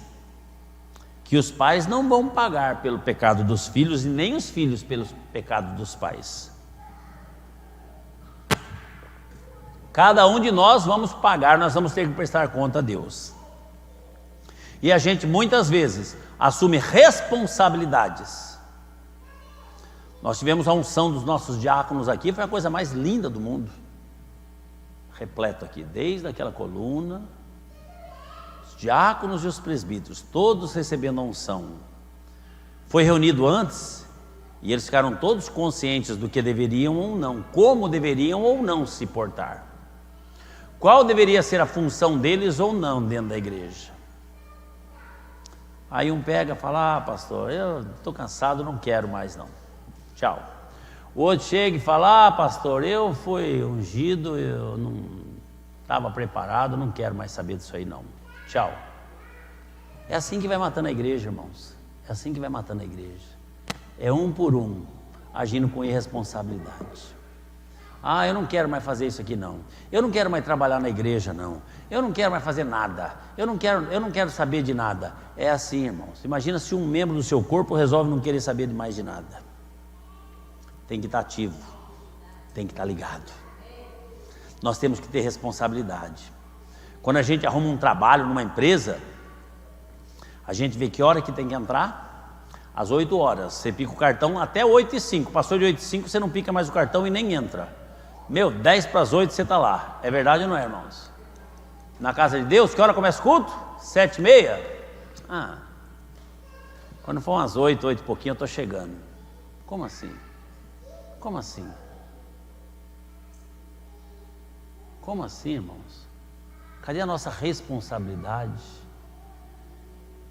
que os pais não vão pagar pelo pecado dos filhos e nem os filhos pelo pecado dos pais. Cada um de nós vamos pagar, nós vamos ter que prestar conta a Deus. E a gente muitas vezes assume responsabilidades. Nós tivemos a unção dos nossos diáconos aqui, foi a coisa mais linda do mundo. Repleto aqui, desde aquela coluna, os diáconos e os presbíteros, todos recebendo a unção. Foi reunido antes, e eles ficaram todos conscientes do que deveriam ou não, como deveriam ou não se portar. Qual deveria ser a função deles ou não dentro da igreja. Aí um pega e fala: pastor, eu estou cansado, não quero mais não, tchau. O outro chega e fala: pastor, eu fui ungido, eu não estava preparado, não quero mais saber disso aí não, tchau. É assim que vai matando a igreja, irmãos, é assim que vai matando a igreja. É um por um, agindo com irresponsabilidade. Eu não quero mais fazer isso aqui não, eu não quero mais trabalhar na igreja não, eu não quero mais fazer nada, eu não quero saber de nada. É assim, irmãos. Imagina se um membro do seu corpo resolve não querer saber mais de nada. Tem que estar ativo, tem que estar ligado. Nós temos que ter responsabilidade. Quando a gente arruma um trabalho numa empresa, a gente vê que hora que tem que entrar. Às 8 horas, você pica o cartão até 8h05, passou de 8h05, você não pica mais o cartão e nem entra. 10 para as 8 você está lá. É verdade ou não é, irmãos? Na casa de Deus, que hora começa o culto? 7h30? Quando for umas 8 e pouquinho eu estou chegando. Como assim? Como assim? Como assim, irmãos? Cadê a nossa responsabilidade?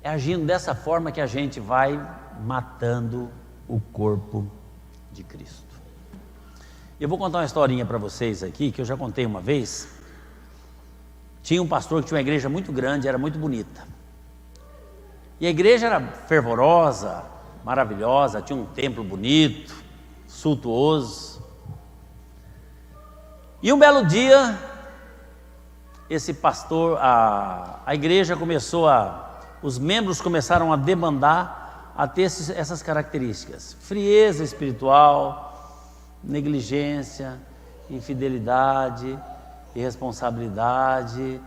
É agindo dessa forma que a gente vai matando o corpo de Cristo. Eu vou contar uma historinha para vocês aqui, que eu já contei uma vez. Tinha um pastor que tinha uma igreja muito grande, era muito bonita. E a igreja era fervorosa, maravilhosa, tinha um templo bonito, suntuoso. E um belo dia, esse pastor, a igreja começou os membros começaram a demandar, a ter essas características: frieza espiritual, negligência, infidelidade, irresponsabilidade.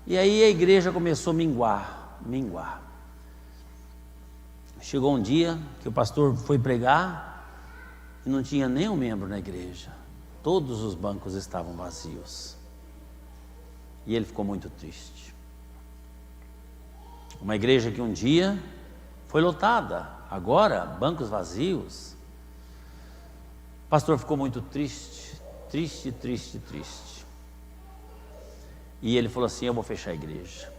E aí a igreja começou a minguar. Chegou um dia que o pastor foi pregar e não tinha nenhum membro na igreja. Todos os bancos estavam vazios. E ele ficou muito triste. Uma igreja que um dia foi lotada, agora bancos vazios. O pastor ficou muito triste. E ele falou assim: eu vou fechar a igreja.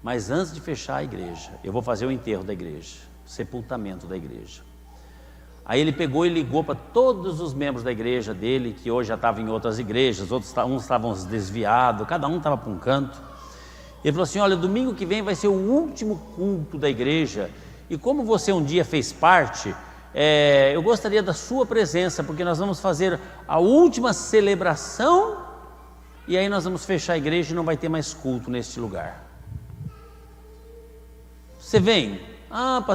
Mas antes de fechar a igreja, eu vou fazer o enterro da igreja, o sepultamento da igreja. Aí ele pegou e ligou para todos os membros da igreja dele, que hoje já estavam em outras igrejas, uns estavam desviados, cada um estava para um canto. Ele falou assim: olha, domingo que vem vai ser o último culto da igreja, e como você um dia fez parte, eu gostaria da sua presença, porque nós vamos fazer a última celebração, e aí nós vamos fechar a igreja e não vai ter mais culto neste lugar. Você vem?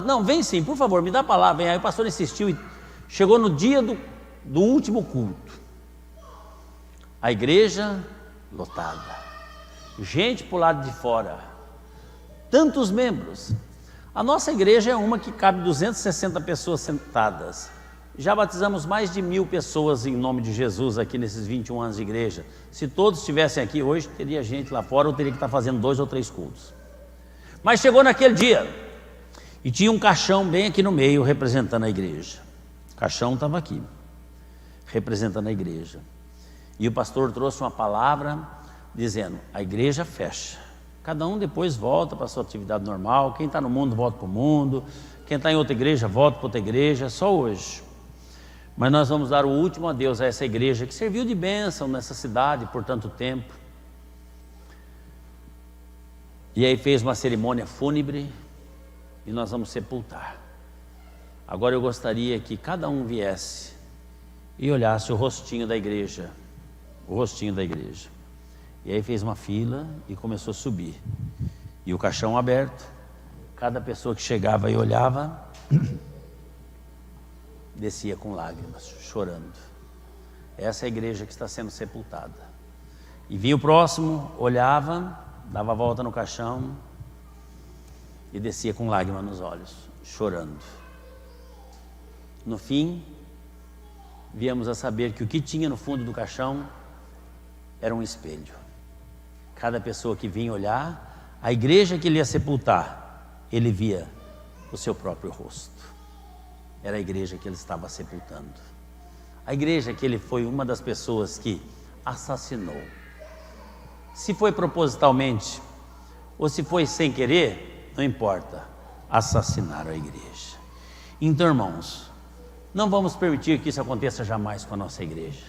Não, vem sim, por favor, me dá a palavra. Vem. Aí o pastor insistiu e chegou no dia do último culto. A igreja lotada, gente para o lado de fora, tantos membros. A nossa igreja é uma que cabe 260 pessoas sentadas. Já batizamos mais de 1000 pessoas em nome de Jesus aqui nesses 21 anos de igreja. Se todos estivessem aqui hoje, teria gente lá fora, ou teria que estar fazendo 2 ou 3 cultos. Mas chegou naquele dia e tinha um caixão bem aqui no meio representando a igreja. O caixão estava aqui, representando a igreja. E o pastor trouxe uma palavra dizendo: a igreja fecha. Cada um depois volta para a sua atividade normal. Quem está no mundo volta para o mundo. Quem está em outra igreja volta para outra igreja. Só hoje. Mas nós vamos dar o último adeus a essa igreja que serviu de bênção nessa cidade por tanto tempo. E aí fez uma cerimônia fúnebre e nós vamos sepultar. Agora eu gostaria que cada um viesse e olhasse o rostinho da igreja. O rostinho da igreja. E aí fez uma fila e começou a subir. E o caixão aberto. Cada pessoa que chegava e olhava descia com lágrimas, chorando. Essa é a igreja que está sendo sepultada. E vinha o próximo, olhava, dava a volta no caixão e descia com lágrimas nos olhos, chorando. No fim, viemos a saber que o que tinha no fundo do caixão era um espelho. Cada pessoa que vinha olhar, a igreja que ele ia sepultar, ele via o seu próprio rosto. Era a igreja que ele estava sepultando. A igreja que ele foi uma das pessoas que assassinou. Se foi propositalmente ou se foi sem querer, não importa, assassinaram a igreja. Então, irmãos, não vamos permitir que isso aconteça jamais com a nossa igreja.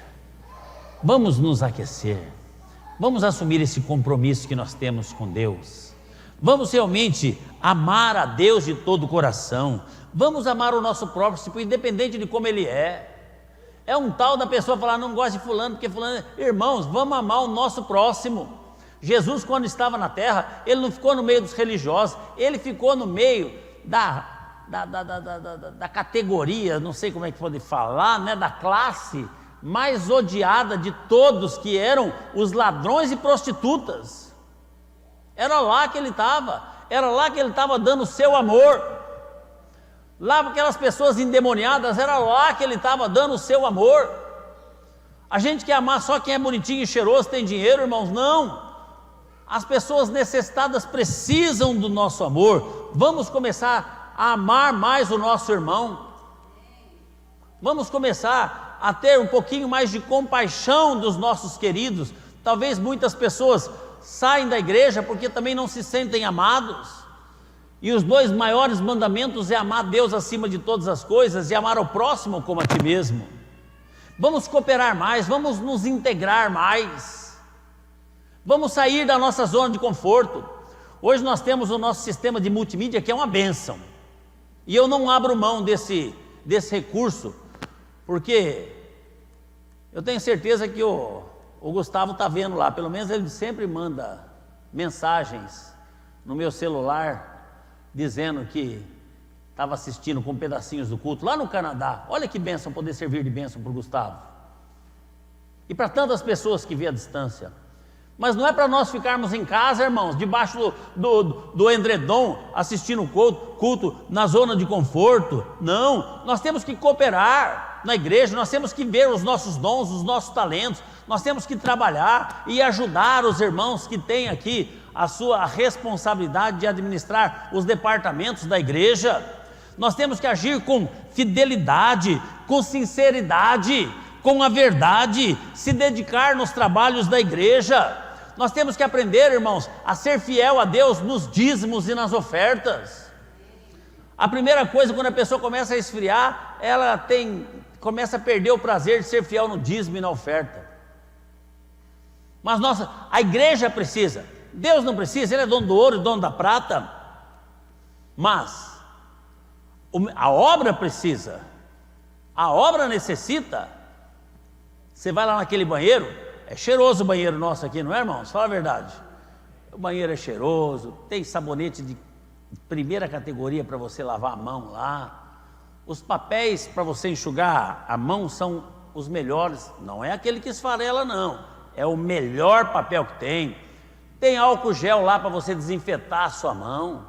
Vamos nos aquecer, vamos assumir esse compromisso que nós temos com Deus. Vamos realmente amar a Deus de todo o coração. Vamos amar o nosso próximo, independente de como ele é. É um tal da pessoa falar: não gosto de fulano, porque fulano... Irmãos, vamos amar o nosso próximo. Jesus, quando estava na terra, ele não ficou no meio dos religiosos, ele ficou no meio da categoria, não sei como é que pode falar, né, da classe mais odiada de todos, que eram os ladrões e prostitutas. Era lá que ele estava, era lá que ele estava dando o seu amor. Lá para aquelas pessoas endemoniadas, era lá que ele estava dando o seu amor. A gente quer amar só quem é bonitinho e cheiroso, tem dinheiro, irmãos? Não. As pessoas necessitadas precisam do nosso amor. Vamos começar a amar mais o nosso irmão. Vamos começar a ter um pouquinho mais de compaixão dos nossos queridos. Talvez muitas pessoas saem da igreja porque também não se sentem amados. E os 2 maiores mandamentos é amar Deus acima de todas as coisas e amar ao próximo como a ti mesmo. Vamos cooperar mais, vamos nos integrar mais. Vamos sair da nossa zona de conforto. Hoje nós temos o nosso sistema de multimídia, que é uma bênção. E eu não abro mão desse recurso, porque Eu tenho certeza que o Gustavo está vendo lá, pelo menos ele sempre manda mensagens no meu celular, dizendo que estava assistindo com pedacinhos do culto, lá no Canadá. Olha que bênção poder servir de bênção para o Gustavo. E para tantas pessoas que vê à distância. Mas não é para nós ficarmos em casa, irmãos, debaixo do edredom, assistindo o culto na zona de conforto. Não, nós temos que cooperar na igreja, nós temos que ver os nossos dons, os nossos talentos, nós temos que trabalhar e ajudar os irmãos que têm aqui a sua responsabilidade de administrar os departamentos da igreja. Nós temos que agir com fidelidade, com sinceridade, com a verdade, se dedicar nos trabalhos da igreja. Nós temos que aprender, irmãos, a ser fiel a Deus nos dízimos e nas ofertas. A primeira coisa, quando a pessoa começa a esfriar, ela começa a perder o prazer de ser fiel no dízimo e na oferta. Mas a igreja precisa, Deus não precisa, Ele é dono do ouro e dono da prata, mas a obra precisa, a obra necessita. Você vai lá naquele banheiro, é cheiroso o banheiro nosso aqui, não é, irmãos? Fala a verdade. O banheiro é cheiroso, tem sabonete de primeira categoria para você lavar a mão lá. Os papéis para você enxugar a mão são os melhores, não é aquele que esfarela, não. É o melhor papel que tem. Tem álcool gel lá para você desinfetar a sua mão.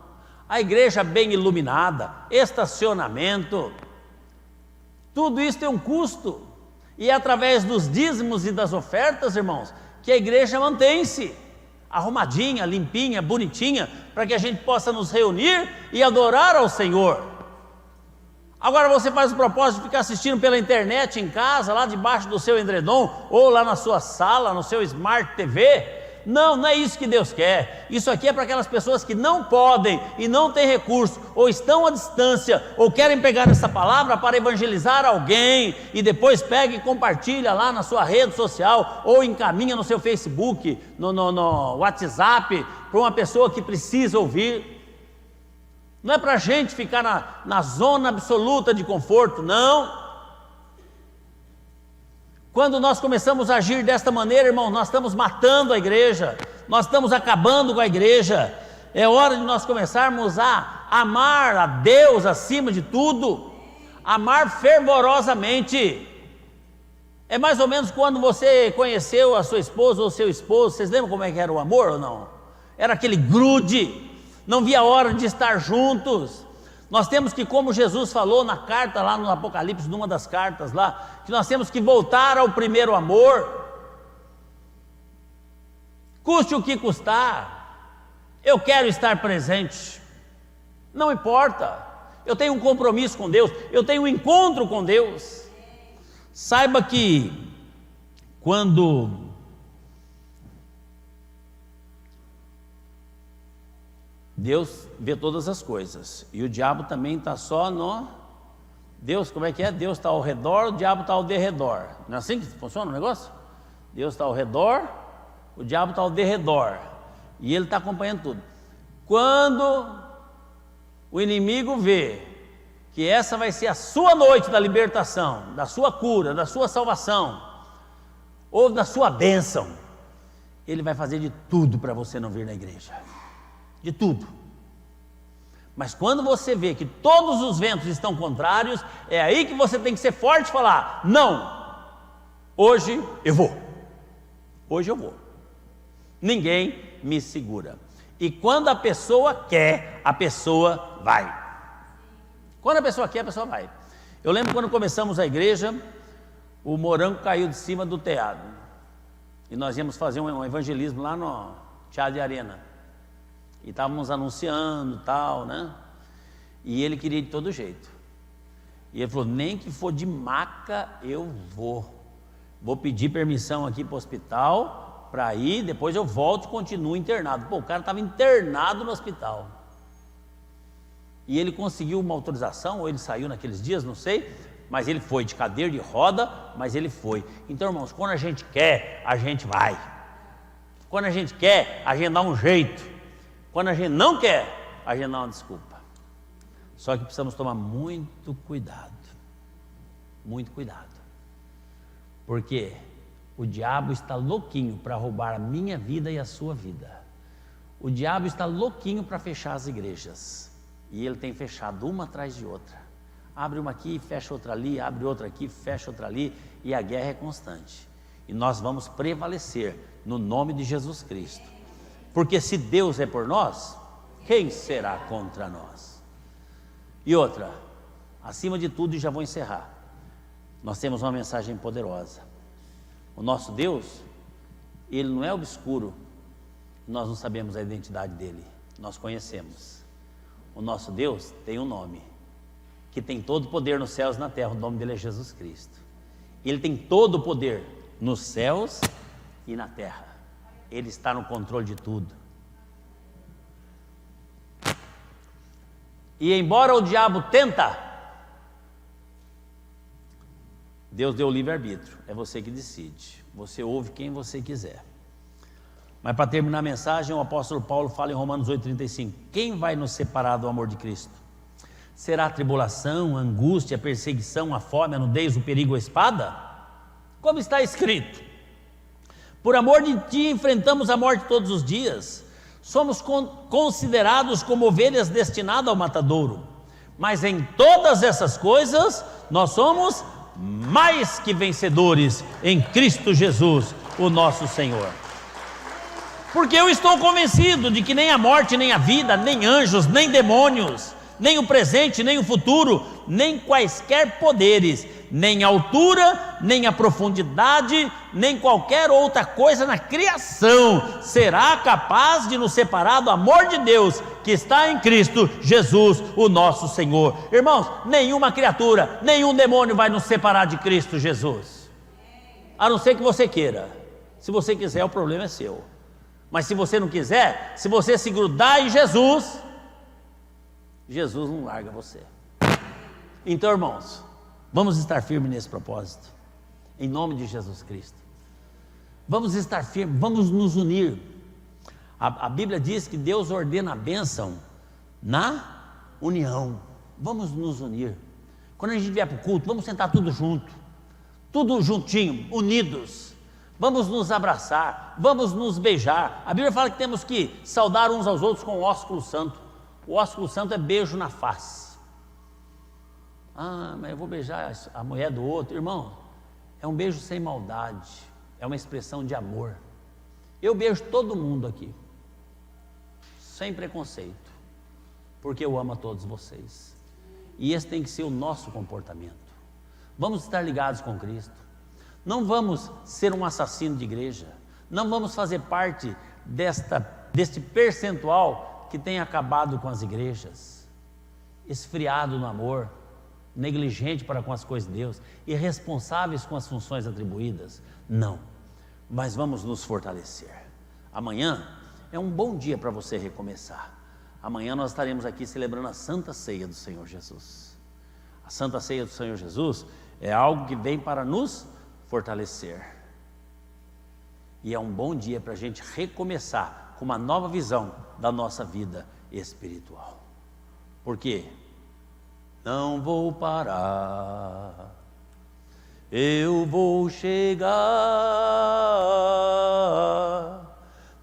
A igreja bem iluminada, estacionamento. Tudo isso tem um custo. E é através dos dízimos e das ofertas, irmãos, que a igreja mantém-se arrumadinha, limpinha, bonitinha, para que a gente possa nos reunir e adorar ao Senhor. Agora você faz o propósito de ficar assistindo pela internet em casa, lá debaixo do seu edredom, ou lá na sua sala, no seu Smart TV. Não, não é isso que Deus quer. Isso aqui é para aquelas pessoas que não podem e não têm recurso, ou estão à distância, ou querem pegar essa palavra para evangelizar alguém, e depois pega e compartilha lá na sua rede social, ou encaminha no seu Facebook, no WhatsApp, para uma pessoa que precisa ouvir. Não é para a gente ficar na zona absoluta de conforto, não. Quando nós começamos a agir desta maneira, irmão, nós estamos matando a igreja, nós estamos acabando com a igreja. É hora de nós começarmos a amar a Deus acima de tudo, amar fervorosamente. É mais ou menos quando você conheceu a sua esposa ou seu esposo. Vocês lembram como é que era o amor ou não? Era aquele grude, não via a hora de estar juntos. Nós temos que, como Jesus falou na carta lá no Apocalipse, numa das cartas lá, que nós temos que voltar ao primeiro amor, custe o que custar. Eu quero estar presente, não importa, eu tenho um compromisso com Deus, eu tenho um encontro com Deus. Saiba que quando Deus vê todas as coisas, e o diabo também está só no... Deus, como é que é? Deus está ao redor, o diabo está ao derredor. Não é assim que funciona o negócio? Deus está ao redor, o diabo está ao derredor, e ele está acompanhando tudo. Quando o inimigo vê que essa vai ser a sua noite da libertação, da sua cura, da sua salvação, ou da sua bênção, ele vai fazer de tudo para você não vir na igreja. De tudo. Mas quando você vê que todos os ventos estão contrários, é aí que você tem que ser forte e falar: não, hoje eu vou, hoje eu vou, ninguém me segura. E quando a pessoa quer, a pessoa vai. Quando a pessoa quer, a pessoa vai. Eu lembro quando começamos a igreja, o morango caiu de cima do telhado, e nós íamos fazer um evangelismo lá no Teatro de Arena. E estávamos anunciando tal, né? E ele queria de todo jeito. E ele falou: nem que for de maca eu vou. Vou pedir permissão aqui para o hospital para ir, depois eu volto e continuo internado. Pô, o cara estava internado no hospital. E ele conseguiu uma autorização, ou ele saiu naqueles dias, não sei, mas ele foi de cadeira de roda, mas ele foi. Então, irmãos, quando a gente quer, a gente vai. Quando a gente quer, a gente dá um jeito. Quando a gente não quer, a gente dá uma desculpa. Só que precisamos tomar muito cuidado. Muito cuidado. Porque o diabo está louquinho para roubar a minha vida e a sua vida. O diabo está louquinho para fechar as igrejas. E ele tem fechado uma atrás de outra. Abre uma aqui, fecha outra ali, abre outra aqui, fecha outra ali, e a guerra é constante. E nós vamos prevalecer no nome de Jesus Cristo. Porque se Deus é por nós, quem será contra nós? E outra, acima de tudo, e já vou encerrar, nós temos uma mensagem poderosa. O nosso Deus, Ele não é obscuro, nós não sabemos a identidade dEle, nós conhecemos. O nosso Deus tem um nome, que tem todo o poder nos céus e na terra, o nome dEle é Jesus Cristo. Ele tem todo o poder nos céus e na terra, Ele está no controle de tudo. E embora o diabo tenta, Deus deu o livre-arbítrio, é você que decide, você ouve quem você quiser. Mas para terminar a mensagem, o apóstolo Paulo fala em Romanos 8,35, quem vai nos separar do amor de Cristo? Será a tribulação, a angústia, a perseguição, a fome, a nudez, o perigo, a espada? Como está escrito, por amor de ti enfrentamos a morte todos os dias, somos considerados como ovelhas destinadas ao matadouro, mas em todas essas coisas nós somos mais que vencedores em Cristo Jesus, o nosso Senhor. Porque eu estou convencido de que nem a morte, nem a vida, nem anjos, nem demônios, nem o presente, nem o futuro, nem quaisquer poderes, nem a altura, nem a profundidade, nem qualquer outra coisa na criação será capaz de nos separar do amor de Deus que está em Cristo Jesus, o nosso Senhor. Irmãos, nenhuma criatura, nenhum demônio vai nos separar de Cristo Jesus, a não ser que você queira. Se você quiser, o problema é seu. Mas se você não quiser, se você se grudar em Jesus, Jesus não larga você. Então, irmãos, vamos estar firmes nesse propósito, em nome de Jesus Cristo. Vamos estar firmes, vamos nos unir. A Bíblia diz que Deus ordena a bênção na união. Vamos nos unir. Quando a gente vier para o culto, vamos sentar tudo junto, tudo juntinho, unidos. Vamos nos abraçar, vamos nos beijar. A Bíblia fala que temos que saudar uns aos outros com o ósculo santo. O ósculo santo é beijo na face. Ah, mas eu vou beijar a mulher do outro. Irmão, é um beijo sem maldade, é uma expressão de amor. Eu beijo todo mundo aqui, sem preconceito, porque eu amo a todos vocês. E esse tem que ser o nosso comportamento. Vamos estar ligados com Cristo. Não vamos ser um assassino de igreja. Não vamos fazer parte deste percentual que tem acabado com as igrejas, esfriado no amor, negligente para com as coisas de Deus, irresponsáveis com as funções atribuídas. Não, mas vamos nos fortalecer. Amanhã é um bom dia para você recomeçar. Amanhã nós estaremos aqui celebrando a Santa Ceia do Senhor Jesus. A Santa Ceia do Senhor Jesus é algo que vem para nos fortalecer. E é um bom dia para a gente recomeçar com uma nova visão da nossa vida espiritual. Por quê? Não vou parar, eu vou chegar,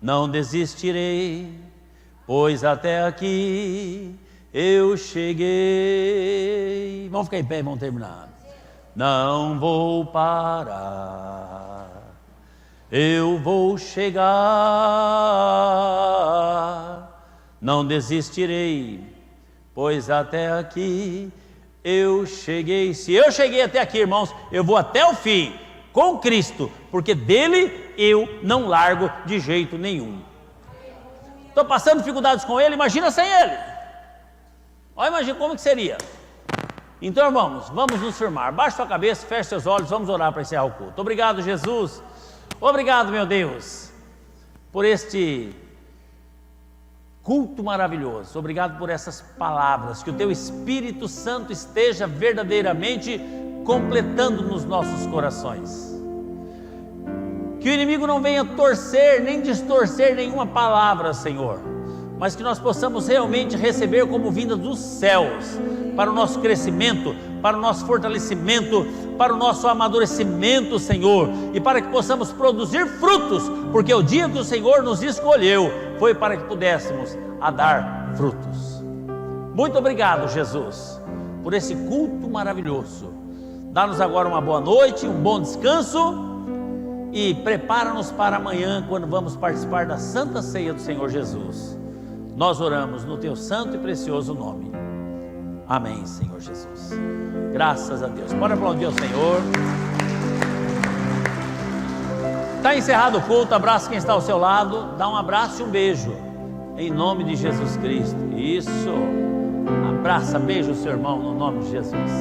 não desistirei, pois até aqui eu cheguei. Vamos ficar em pé e vamos terminar. Não vou parar, eu vou chegar, não desistirei, pois até aqui eu cheguei. Se eu cheguei até aqui, irmãos, eu vou até o fim com Cristo, porque dele eu não largo de jeito nenhum. Estou passando dificuldades com ele, imagina sem ele. Olha, imagina como que seria. Então, irmãos, vamos nos firmar. Baixe sua cabeça, feche seus olhos, vamos orar para encerrar o culto. Obrigado, Jesus. Obrigado, meu Deus, por este culto maravilhoso. Obrigado por essas palavras. Que o teu Espírito Santo esteja verdadeiramente completando nos nossos corações. Que o inimigo não venha torcer nem distorcer nenhuma palavra, Senhor, mas que nós possamos realmente receber como vinda dos céus, para o nosso crescimento, para o nosso fortalecimento, para o nosso amadurecimento, Senhor, e para que possamos produzir frutos, porque o dia que o Senhor nos escolheu foi para que pudéssemos a dar frutos. Muito obrigado, Jesus, por esse culto maravilhoso. Dá-nos agora uma boa noite, um bom descanso e prepara-nos para amanhã, quando vamos participar da Santa Ceia do Senhor Jesus. Nós oramos no teu santo e precioso nome. Amém, Senhor Jesus. Graças a Deus. Pode aplaudir ao Senhor. Está encerrado o culto. Abraça quem está ao seu lado. Dá um abraço e um beijo, em nome de Jesus Cristo. Isso. Abraça, beija o seu irmão no nome de Jesus.